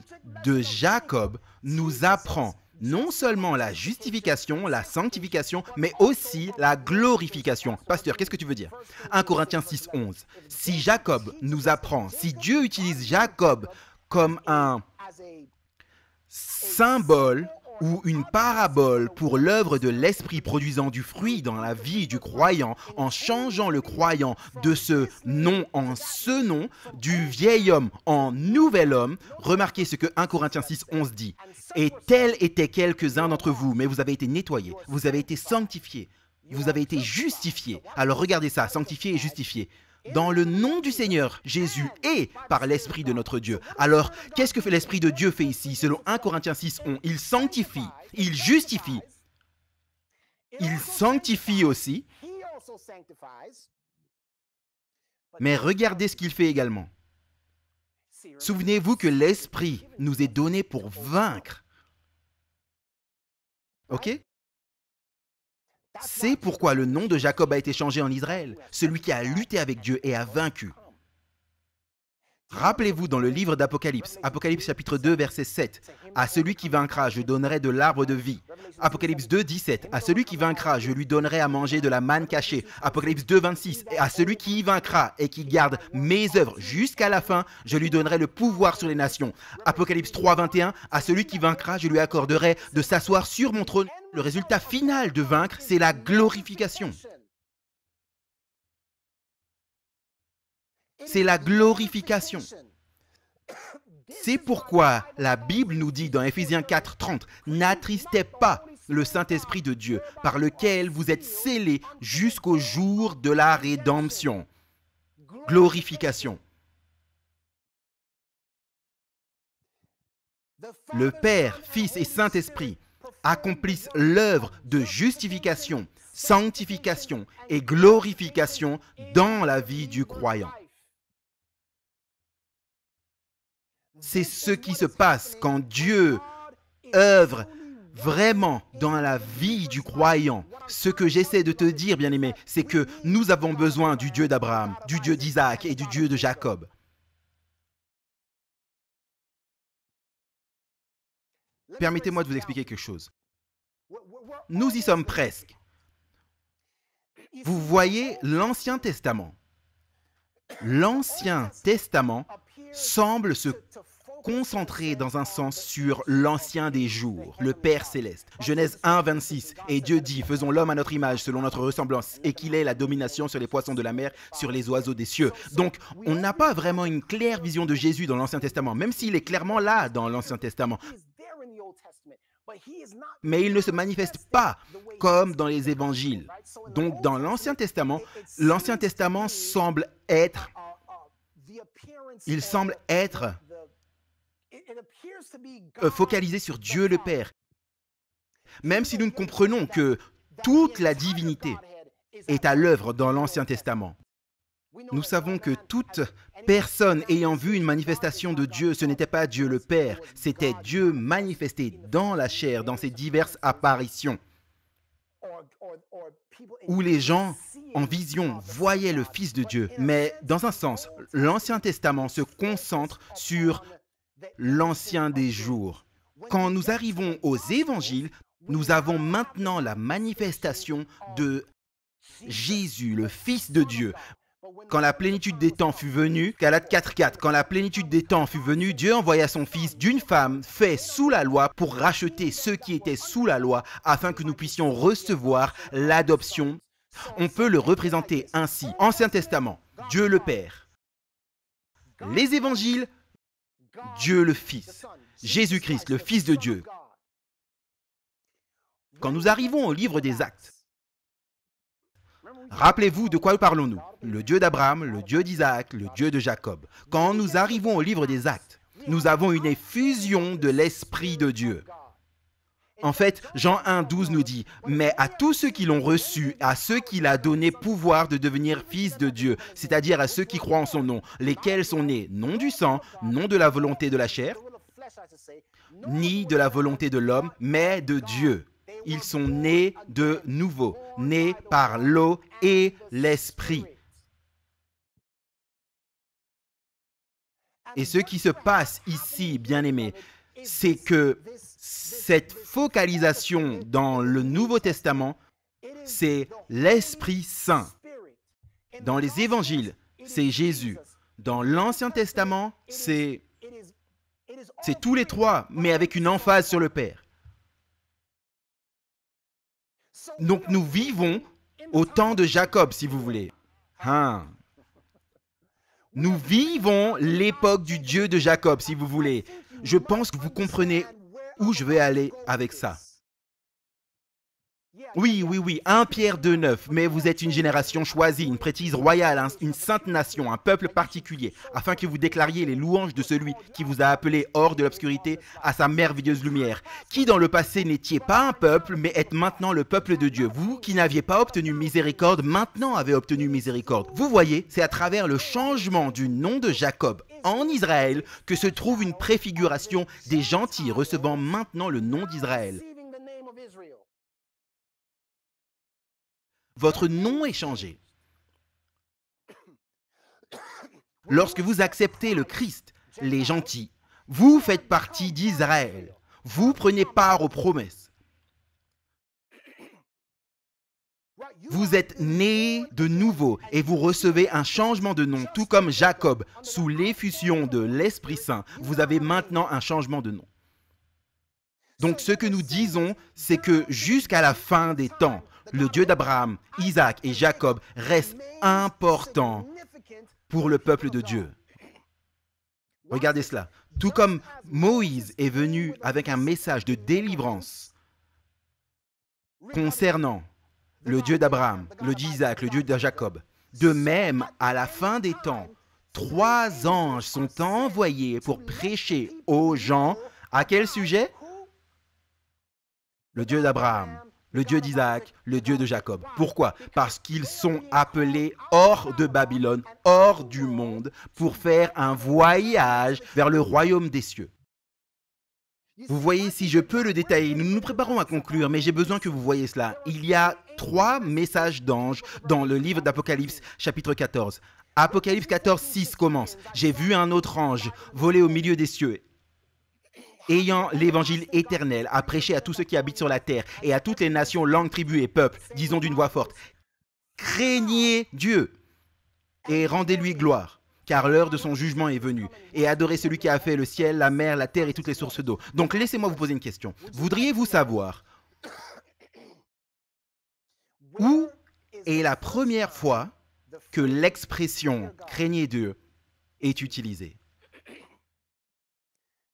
de Jacob nous apprend non seulement la justification, la sanctification, mais aussi la glorification. Pasteur, qu'est-ce que tu veux dire? 1 Corinthiens 6, 11. Si Jacob nous apprend, si Dieu utilise Jacob comme un symbole ou une parabole pour l'œuvre de l'esprit produisant du fruit dans la vie du croyant, en changeant le croyant de ce nom en ce nom, du vieil homme en nouvel homme, remarquez ce que 1 Corinthiens 6, 11 dit. Et tels étaient quelques-uns d'entre vous, mais vous avez été nettoyés, vous avez été sanctifiés, vous avez été justifiés. Alors regardez ça, sanctifiés et justifiés. Dans le nom du Seigneur Jésus et par l'Esprit de notre Dieu. Alors, qu'est-ce que l'Esprit de Dieu fait ici? Selon 1 Corinthiens 6, 11, il sanctifie, il justifie, il sanctifie aussi. Mais regardez ce qu'il fait également. Souvenez-vous que l'Esprit nous est donné pour vaincre. Ok? C'est pourquoi le nom de Jacob a été changé en Israël, celui qui a lutté avec Dieu et a vaincu. Rappelez-vous dans le livre d'Apocalypse, Apocalypse chapitre 2, verset 7, « À celui qui vaincra, je donnerai de l'arbre de vie. » Apocalypse 2, 17, « À celui qui vaincra, je lui donnerai à manger de la manne cachée. » Apocalypse 2, 26, « Et à celui qui y vaincra et qui garde mes œuvres jusqu'à la fin, je lui donnerai le pouvoir sur les nations. » Apocalypse 3, 21, « À celui qui vaincra, je lui accorderai de s'asseoir sur mon trône. » Le résultat final de vaincre, c'est la glorification. C'est la glorification. C'est pourquoi la Bible nous dit dans Éphésiens 4, 30, « N'attristez pas le Saint-Esprit de Dieu, par lequel vous êtes scellés jusqu'au jour de la rédemption. » Glorification. Le Père, Fils et Saint-Esprit accomplissent l'œuvre de justification, sanctification et glorification dans la vie du croyant. C'est ce qui se passe quand Dieu œuvre vraiment dans la vie du croyant. Ce que j'essaie de te dire, bien-aimé, c'est que nous avons besoin du Dieu d'Abraham, du Dieu d'Isaac et du Dieu de Jacob. Permettez-moi de vous expliquer quelque chose. Nous y sommes presque. Vous voyez l'Ancien Testament. L'Ancien Testament semble se concentrer dans un sens sur l'ancien des jours, le Père céleste. Genèse 1, 26. Et Dieu dit, faisons l'homme à notre image, selon notre ressemblance, et qu'il ait la domination sur les poissons de la mer, sur les oiseaux des cieux. Donc, on n'a pas vraiment une claire vision de Jésus dans l'Ancien Testament, même s'il est clairement là dans l'Ancien Testament. Mais il ne se manifeste pas comme dans les évangiles. Donc, dans l'Ancien Testament semble être focalisé sur Dieu le Père. Même si nous ne comprenons que toute la divinité est à l'œuvre dans l'Ancien Testament. Nous savons que toute personne ayant vu une manifestation de Dieu, ce n'était pas Dieu le Père, c'était Dieu manifesté dans la chair, dans ses diverses apparitions, où les gens en vision voyaient le Fils de Dieu. Mais dans un sens, l'Ancien Testament se concentre sur l'Ancien des jours. Quand nous arrivons aux Évangiles, nous avons maintenant la manifestation de Jésus, le Fils de Dieu. Quand la plénitude des temps fut venue, Galates 4:4, quand la plénitude des temps fut venue, Dieu envoya son Fils d'une femme fait sous la loi pour racheter ceux qui étaient sous la loi afin que nous puissions recevoir l'adoption. On peut le représenter ainsi. Ancien Testament, Dieu le Père. Les Évangiles, Dieu le Fils. Jésus-Christ, le Fils de Dieu. Quand nous arrivons au livre des Actes, rappelez-vous de quoi parlons-nous? Le Dieu d'Abraham, le Dieu d'Isaac, le Dieu de Jacob. Quand nous arrivons au livre des Actes, nous avons une effusion de l'Esprit de Dieu. En fait, Jean 1:12 nous dit « Mais à tous ceux qui l'ont reçu, à ceux qu'il a donné pouvoir de devenir fils de Dieu, c'est-à-dire à ceux qui croient en son nom, lesquels sont nés non du sang, non de la volonté de la chair, ni de la volonté de l'homme, mais de Dieu. Ils sont nés de nouveau, nés par l'eau et l'esprit. » Et ce qui se passe ici, bien-aimés, c'est que cette focalisation dans le Nouveau Testament, c'est l'Esprit Saint. Dans les Évangiles, c'est Jésus. Dans l'Ancien Testament, c'est tous les trois, mais avec une emphase sur le Père. Donc nous vivons au temps de Jacob, si vous voulez. Nous vivons l'époque du Dieu de Jacob, si vous voulez. Je pense que vous comprenez où je vais aller avec ça. Oui, 1 Pierre 2:9, mais vous êtes une génération choisie, une prêtrise royale, une sainte nation, un peuple particulier, afin que vous déclariez les louanges de celui qui vous a appelé hors de l'obscurité à sa merveilleuse lumière, qui dans le passé n'étiez pas un peuple, mais êtes maintenant le peuple de Dieu. Vous qui n'aviez pas obtenu miséricorde, maintenant avez obtenu miséricorde. Vous voyez, c'est à travers le changement du nom de Jacob en Israël que se trouve une préfiguration des gentils recevant maintenant le nom d'Israël. Votre nom est changé. Lorsque vous acceptez le Christ, les gentils, vous faites partie d'Israël. Vous prenez part aux promesses. Vous êtes nés de nouveau et vous recevez un changement de nom, tout comme Jacob, sous l'effusion de l'Esprit Saint. Vous avez maintenant un changement de nom. Donc ce que nous disons, c'est que jusqu'à la fin des temps, le Dieu d'Abraham, Isaac et Jacob reste important pour le peuple de Dieu. Regardez cela. Tout comme Moïse est venu avec un message de délivrance concernant le Dieu d'Abraham, le Dieu d'Isaac, le Dieu de Jacob. De même, à la fin des temps, 3 anges sont envoyés pour prêcher aux gens. À quel sujet? Le Dieu d'Abraham, le Dieu d'Isaac, le Dieu de Jacob. Pourquoi? Parce qu'ils sont appelés hors de Babylone, hors du monde, pour faire un voyage vers le royaume des cieux. Vous voyez, si je peux le détailler, nous nous préparons à conclure, mais j'ai besoin que vous voyez cela. Il y a 3 messages d'anges dans le livre d'Apocalypse, chapitre 14. Apocalypse 14:6 commence. « J'ai vu un autre ange voler au milieu des cieux, ayant l'évangile éternel à prêcher à tous ceux qui habitent sur la terre et à toutes les nations, langues, tribus et peuples, disons d'une voix forte, craignez Dieu et rendez-lui gloire, car l'heure de son jugement est venue, et adorez celui qui a fait le ciel, la mer, la terre et toutes les sources d'eau. » Donc laissez-moi vous poser une question. Voudriez-vous savoir où est la première fois que l'expression « craignez Dieu » est utilisée?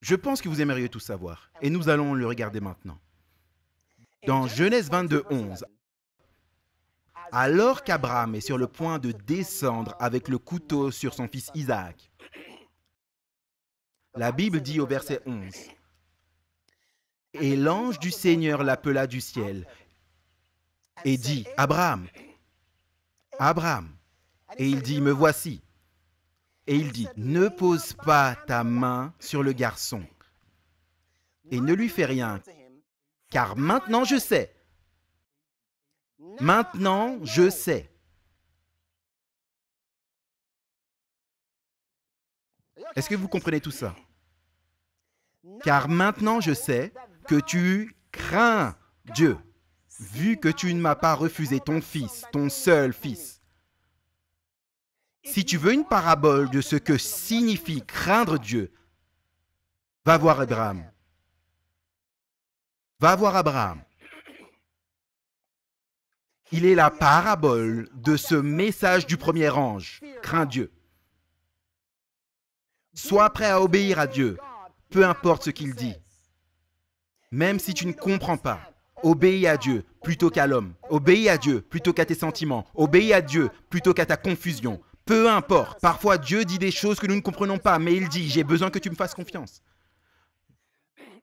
Je pense que vous aimeriez tout savoir, et nous allons le regarder maintenant. Dans Genèse 22:11, alors qu'Abraham est sur le point de descendre avec le couteau sur son fils Isaac, la Bible dit au verset 11, « Et l'ange du Seigneur l'appela du ciel et dit, « Abraham, Abraham. » Et il dit, « Me voici. » Et il dit, ne pose pas ta main sur le garçon et ne lui fais rien, car maintenant je sais. Maintenant je sais. Est-ce que vous comprenez tout ça? Car maintenant je sais que tu crains Dieu, vu que tu ne m'as pas refusé ton fils, ton seul fils. Si tu veux une parabole de ce que signifie craindre Dieu, va voir Abraham. Va voir Abraham. Il est la parabole de ce message du premier ange. Crains Dieu. Sois prêt à obéir à Dieu, peu importe ce qu'il dit. Même si tu ne comprends pas, obéis à Dieu plutôt qu'à l'homme. Obéis à Dieu plutôt qu'à tes sentiments. Obéis à Dieu plutôt qu'à ta confusion. Peu importe. Parfois, Dieu dit des choses que nous ne comprenons pas, mais il dit, j'ai besoin que tu me fasses confiance.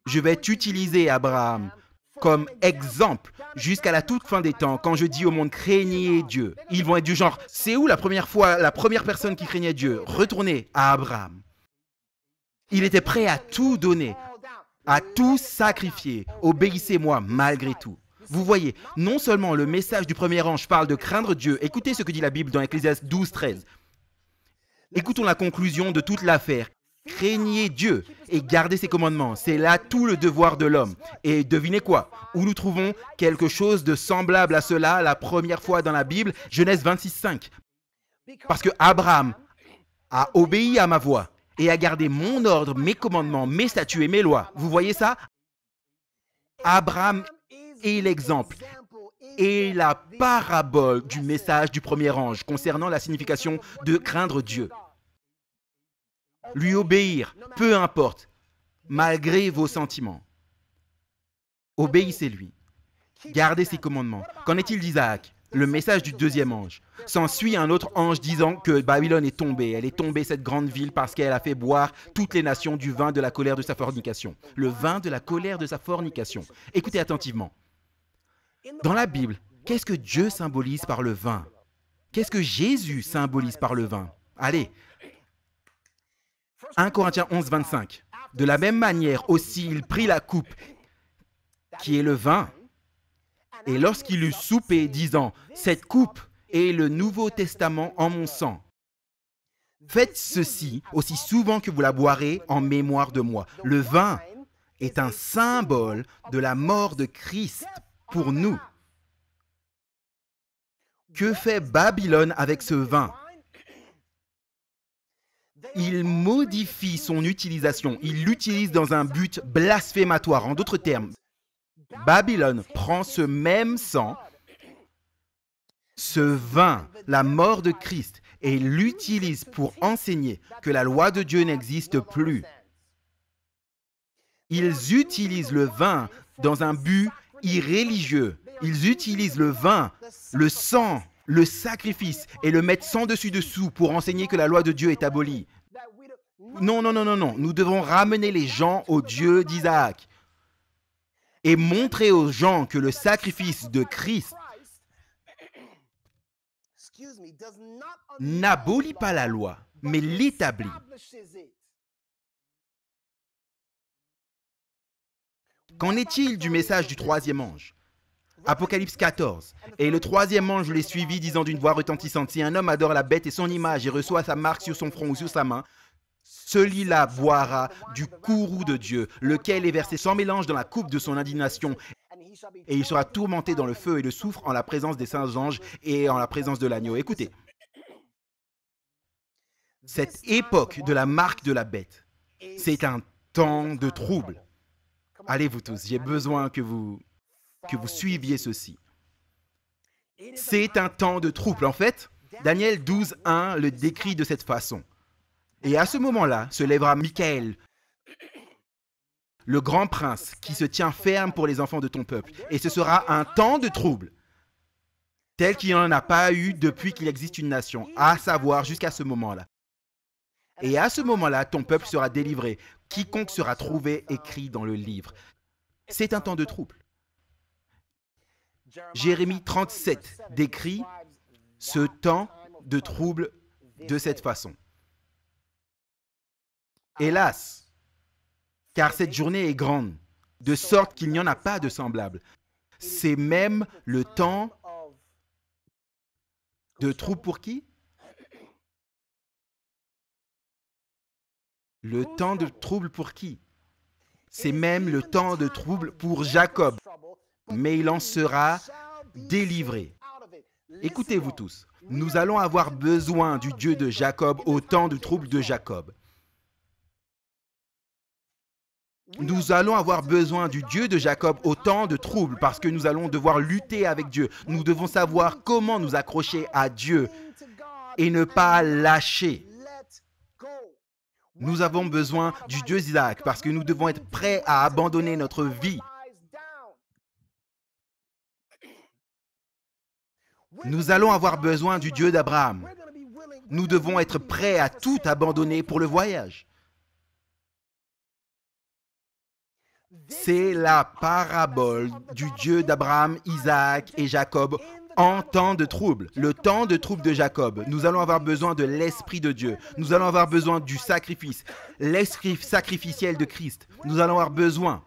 Je vais t'utiliser, Abraham, comme exemple jusqu'à la toute fin des temps. Quand je dis au monde, craignez Dieu, ils vont être du genre, c'est où la première personne qui craignait Dieu? Retournez à Abraham. Il était prêt à tout donner, à tout sacrifier. Obéissez-moi malgré tout. Vous voyez, non seulement le message du premier ange parle de craindre Dieu, écoutez ce que dit la Bible dans Ecclésiaste 12, 13. Écoutons la conclusion de toute l'affaire. Craignez Dieu et gardez ses commandements. C'est là tout le devoir de l'homme. Et devinez quoi? Où nous trouvons quelque chose de semblable à cela la première fois dans la Bible, Genèse 26, 5. Parce que Abraham a obéi à ma voix et a gardé mon ordre, mes commandements, mes statuts et mes lois. Vous voyez ça? Abraham est l'exemple et la parabole du message du premier ange concernant la signification de craindre Dieu. Lui obéir, peu importe, malgré vos sentiments. Obéissez-lui. Gardez ses commandements. Qu'en est-il d'Isaac? Le message du deuxième ange. S'ensuit un autre ange disant que Babylone est tombée. Elle est tombée, cette grande ville, parce qu'elle a fait boire toutes les nations du vin de la colère de sa fornication. Le vin de la colère de sa fornication. Écoutez attentivement. Dans la Bible, qu'est-ce que Dieu symbolise par le vin? Qu'est-ce que Jésus symbolise par le vin? Allez, 1 Corinthiens 11, 25. De la même manière aussi, il prit la coupe, qui est le vin, et lorsqu'il eut soupé, disant, « Cette coupe est le Nouveau Testament en mon sang. Faites ceci aussi souvent que vous la boirez en mémoire de moi. » Le vin est un symbole de la mort de Christ pour nous. Que fait Babylone avec ce vin? Il modifie son utilisation. Il l'utilise dans un but blasphématoire. En d'autres termes, Babylone prend ce même sang, ce vin, la mort de Christ, et l'utilise pour enseigner que la loi de Dieu n'existe plus. Ils utilisent le vin dans un but irréligieux. Ils utilisent le vin, le sang, le sacrifice et le mettent sans dessus-dessous pour enseigner que la loi de Dieu est abolie. Non, non, non, non, non. Nous devons ramener les gens au Dieu d'Isaac et montrer aux gens que le sacrifice de Christ n'abolit pas la loi, mais l'établit. Qu'en est-il du message du troisième ange? Apocalypse 14. Et le troisième ange les suivit, disant d'une voix retentissante, « Si un homme adore la bête et son image et reçoit sa marque sur son front ou sur sa main, celui-là boira du courroux de Dieu, lequel est versé sans mélange dans la coupe de son indignation, et il sera tourmenté dans le feu et le soufre en la présence des saints anges et en la présence de l'agneau. » Écoutez, cette époque de la marque de la bête, c'est un temps de trouble. Allez vous tous, j'ai besoin que vous suiviez ceci. C'est un temps de trouble. En fait, Daniel 12, 1 le décrit de cette façon. Et à ce moment-là, se lèvera Michael, le grand prince, qui se tient ferme pour les enfants de ton peuple. Et ce sera un temps de trouble, tel qu'il n'y en a pas eu depuis qu'il existe une nation, à savoir jusqu'à ce moment-là. Et à ce moment-là, ton peuple sera délivré, quiconque sera trouvé écrit dans le livre. C'est un temps de trouble. Jérémie 37 décrit ce temps de trouble de cette façon. Hélas, car cette journée est grande, de sorte qu'il n'y en a pas de semblable. C'est même le temps de trouble pour qui? Le temps de trouble pour qui? C'est même le temps de trouble pour Jacob, mais il en sera délivré. Écoutez-vous tous, nous allons avoir besoin du Dieu de Jacob au temps du trouble de Jacob. Nous allons avoir besoin du Dieu de Jacob au temps de trouble parce que nous allons devoir lutter avec Dieu. Nous devons savoir comment nous accrocher à Dieu et ne pas lâcher. Nous avons besoin du Dieu d'Isaac parce que nous devons être prêts à abandonner notre vie. Nous allons avoir besoin du Dieu d'Abraham. Nous devons être prêts à tout abandonner pour le voyage. C'est la parabole du Dieu d'Abraham, Isaac et Jacob en temps de trouble. Le temps de trouble de Jacob. Nous allons avoir besoin de l'Esprit de Dieu. Nous allons avoir besoin du sacrifice, l'esprit sacrificiel de Christ. Nous allons avoir besoin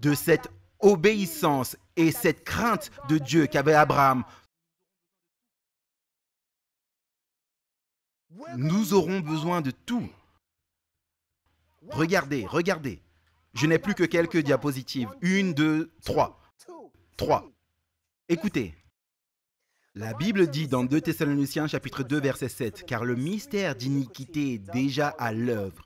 de cette obéissance et cette crainte de Dieu qu'avait Abraham. Nous aurons besoin de tout. Regardez, regardez. Je n'ai plus que quelques diapositives. 1, 2, 3. 3. Écoutez. La Bible dit dans 2 Thessaloniciens chapitre 2 verset 7, « Car le mystère d'iniquité est déjà à l'œuvre.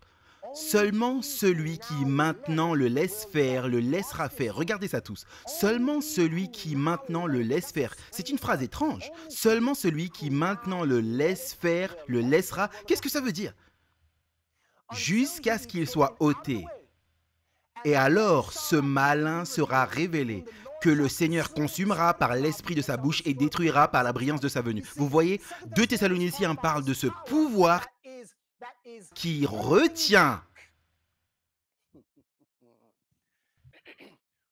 Seulement celui qui maintenant le laisse faire, le laissera faire. » Regardez ça tous. Seulement celui qui maintenant le laisse faire. C'est une phrase étrange. Seulement celui qui maintenant le laisse faire, le laissera. Qu'est-ce que ça veut dire? Jusqu'à ce qu'il soit ôté. Et alors ce malin sera révélé, que le Seigneur consumera par l'esprit de sa bouche et détruira par la brillance de sa venue. Vous voyez, 2 Thessaloniciens parle de ce pouvoir qui retient,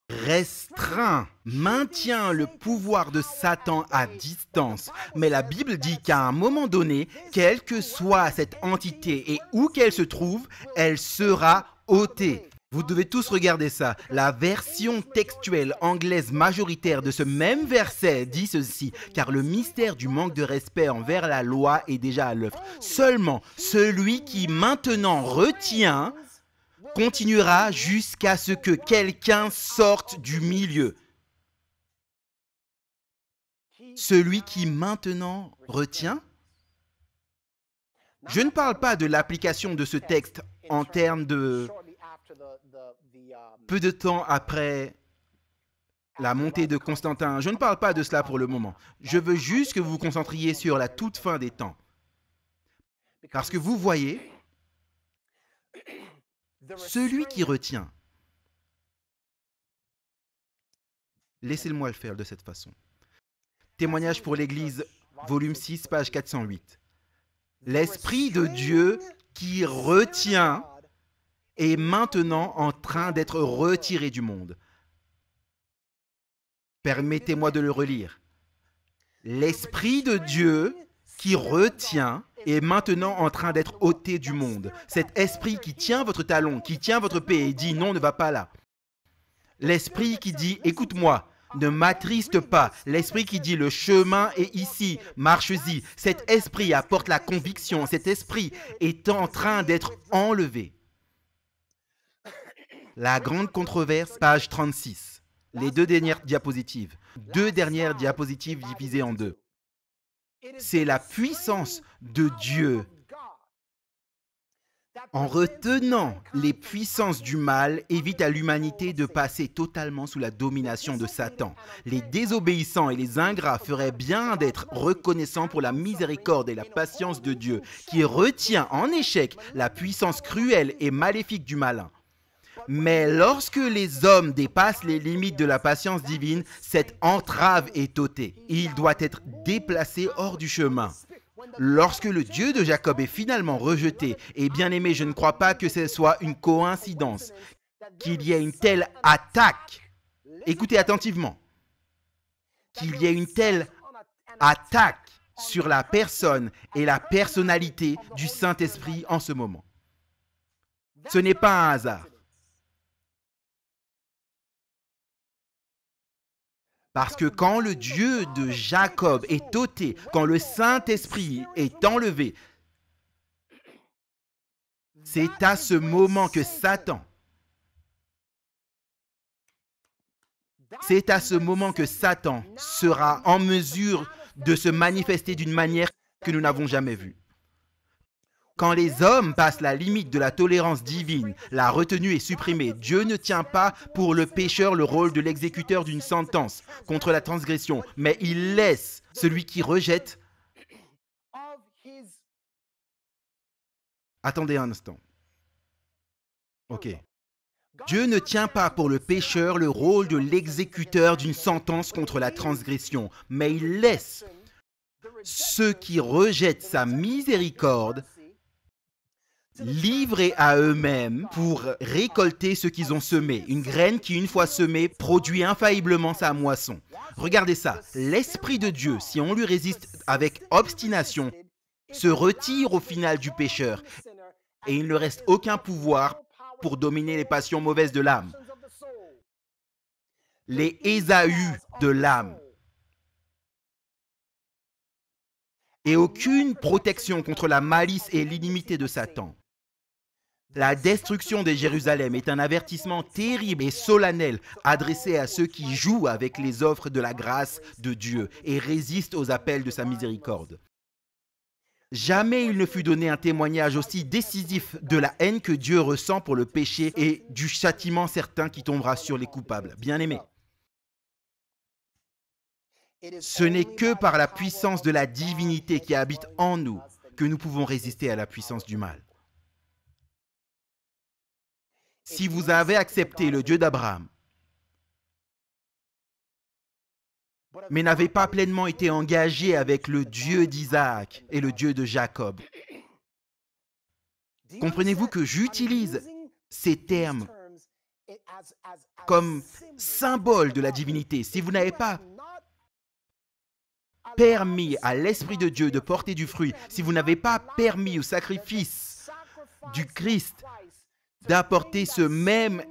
restreint, maintient le pouvoir de Satan à distance. Mais la Bible dit qu'à un moment donné, quelle que soit cette entité et où qu'elle se trouve, elle sera ôtée. Vous devez tous regarder ça. La version textuelle anglaise majoritaire de ce même verset dit ceci, car le mystère du manque de respect envers la loi est déjà à l'œuvre. Seulement, celui qui maintenant retient continuera jusqu'à ce que quelqu'un sorte du milieu. Celui qui maintenant retient. Je ne parle pas de l'application de ce texte en termes de peu de temps après la montée de Constantin. Je ne parle pas de cela pour le moment. Je veux juste que vous vous concentriez sur la toute fin des temps. Parce que vous voyez, celui qui retient, laissez-moi le faire de cette façon. Témoignage pour l'Église, volume 6, page 408. L'Esprit de Dieu qui retient est maintenant en train d'être retiré du monde. Permettez-moi de le relire. L'Esprit de Dieu qui retient est maintenant en train d'être ôté du monde. Cet esprit qui tient votre talon, qui tient votre paix et dit non, ne va pas là. L'esprit qui dit écoute-moi, ne m'attriste pas. L'esprit qui dit le chemin est ici, marche-y. Cet esprit apporte la conviction. Cet esprit est en train d'être enlevé. La grande controverse, page 36. Les deux dernières diapositives. Deux dernières diapositives divisées en deux. C'est la puissance de Dieu. En retenant les puissances du mal, évite à l'humanité de passer totalement sous la domination de Satan. Les désobéissants et les ingrats feraient bien d'être reconnaissants pour la miséricorde et la patience de Dieu, qui retient en échec la puissance cruelle et maléfique du malin. Mais lorsque les hommes dépassent les limites de la patience divine, cette entrave est ôtée. Il doit être déplacé hors du chemin. Lorsque le Dieu de Jacob est finalement rejeté, et bien aimé, je ne crois pas que ce soit une coïncidence, qu'il y ait une telle attaque, écoutez attentivement, qu'il y ait une telle attaque sur la personne et la personnalité du Saint-Esprit en ce moment. Ce n'est pas un hasard. Parce que quand le Dieu de Jacob est ôté, quand le Saint-Esprit est enlevé, c'est à ce moment que Satan sera en mesure de se manifester d'une manière que nous n'avons jamais vue. Quand les hommes passent la limite de la tolérance divine, la retenue est supprimée. Dieu ne tient pas pour le pécheur le rôle de l'exécuteur d'une sentence contre la transgression, mais il laisse celui qui rejette. Attendez un instant. Ok. Dieu ne tient pas pour le pécheur le rôle de l'exécuteur d'une sentence contre la transgression, mais il laisse ceux qui rejettent sa miséricorde livrés à eux-mêmes pour récolter ce qu'ils ont semé. Une graine qui, une fois semée, produit infailliblement sa moisson. Regardez ça. L'Esprit de Dieu, si on lui résiste avec obstination, se retire au final du pécheur et il ne reste aucun pouvoir pour dominer les passions mauvaises de l'âme. Les Ésaü de l'âme. Et aucune protection contre la malice et l'inimité de Satan. La destruction de Jérusalem est un avertissement terrible et solennel adressé à ceux qui jouent avec les offres de la grâce de Dieu et résistent aux appels de sa miséricorde. Jamais il ne fut donné un témoignage aussi décisif de la haine que Dieu ressent pour le péché et du châtiment certain qui tombera sur les coupables. Bien-aimés, ce n'est que par la puissance de la divinité qui habite en nous que nous pouvons résister à la puissance du mal. Si vous avez accepté le Dieu d'Abraham, mais n'avez pas pleinement été engagé avec le Dieu d'Isaac et le Dieu de Jacob, comprenez-vous que j'utilise ces termes comme symbole de la divinité? Si vous n'avez pas permis à l'Esprit de Dieu de porter du fruit, si vous n'avez pas permis au sacrifice du Christ d'apporter ce même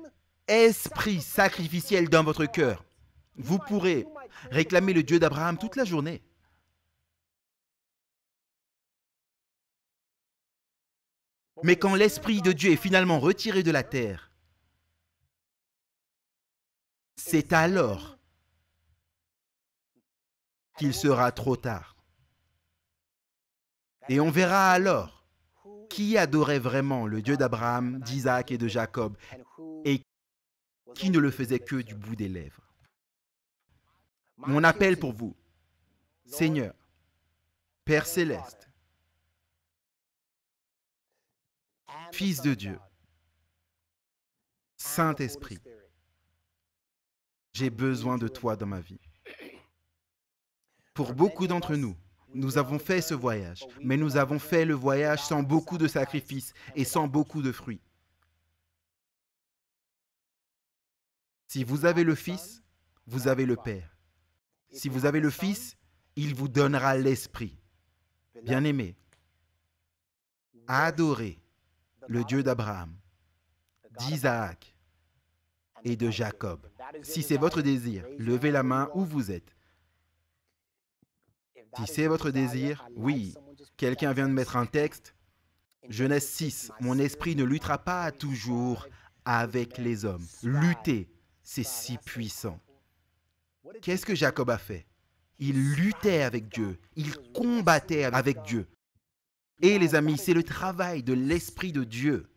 esprit sacrificiel dans votre cœur, vous pourrez réclamer le Dieu d'Abraham toute la journée. Mais quand l'Esprit de Dieu est finalement retiré de la terre, c'est alors qu'il sera trop tard. Et on verra alors qui adorait vraiment le Dieu d'Abraham, d'Isaac et de Jacob, et qui ne le faisait que du bout des lèvres. Mon appel pour vous, Seigneur, Père céleste, Fils de Dieu, Saint-Esprit, j'ai besoin de toi dans ma vie. Pour beaucoup d'entre nous, nous avons fait ce voyage, mais nous avons fait le voyage sans beaucoup de sacrifices et sans beaucoup de fruits. Si vous avez le Fils, vous avez le Père. Si vous avez le Fils, il vous donnera l'Esprit. Bien-aimés, adorez le Dieu d'Abraham, d'Isaac et de Jacob. Si c'est votre désir, levez la main où vous êtes. Si c'est votre désir, oui, quelqu'un vient de mettre un texte. Genèse 6, mon esprit ne luttera pas toujours avec les hommes. Lutter, c'est si puissant. Qu'est-ce que Jacob a fait? Il luttait avec Dieu, il combattait avec Dieu. Et les amis, c'est le travail de l'Esprit de Dieu.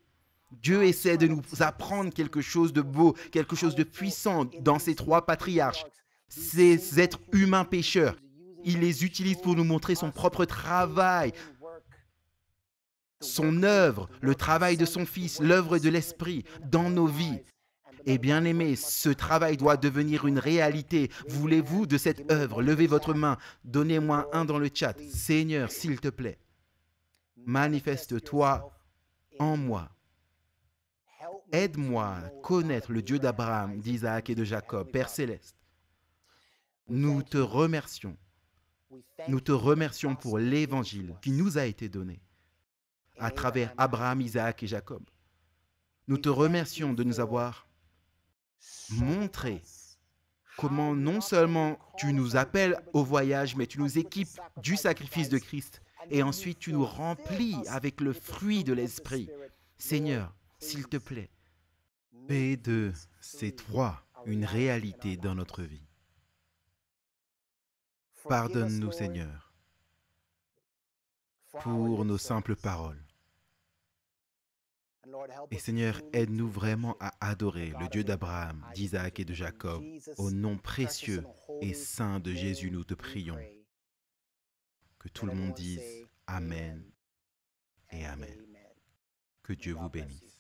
Dieu essaie de nous apprendre quelque chose de beau, quelque chose de puissant dans ces trois patriarches, ces êtres humains pécheurs. Il les utilise pour nous montrer son propre travail, son œuvre, le travail de son Fils, l'œuvre de l'Esprit dans nos vies. Et bien aimé, ce travail doit devenir une réalité. Voulez-vous de cette œuvre? Levez votre main, donnez-moi un dans le chat. Seigneur, s'il te plaît, manifeste-toi en moi. Aide-moi à connaître le Dieu d'Abraham, d'Isaac et de Jacob. Père céleste, nous te remercions. Nous te remercions pour l'évangile qui nous a été donné à travers Abraham, Isaac et Jacob. Nous te remercions de nous avoir montré comment non seulement tu nous appelles au voyage, mais tu nous équipes du sacrifice de Christ. Et ensuite, tu nous remplis avec le fruit de l'Esprit. Seigneur, s'il te plaît, fais de ces trois une réalité dans notre vie. Pardonne-nous, Seigneur, pour nos simples paroles. Et Seigneur, aide-nous vraiment à adorer le Dieu d'Abraham, d'Isaac et de Jacob. Au nom précieux et saint de Jésus, nous te prions. Que tout le monde dise Amen et Amen. Que Dieu vous bénisse.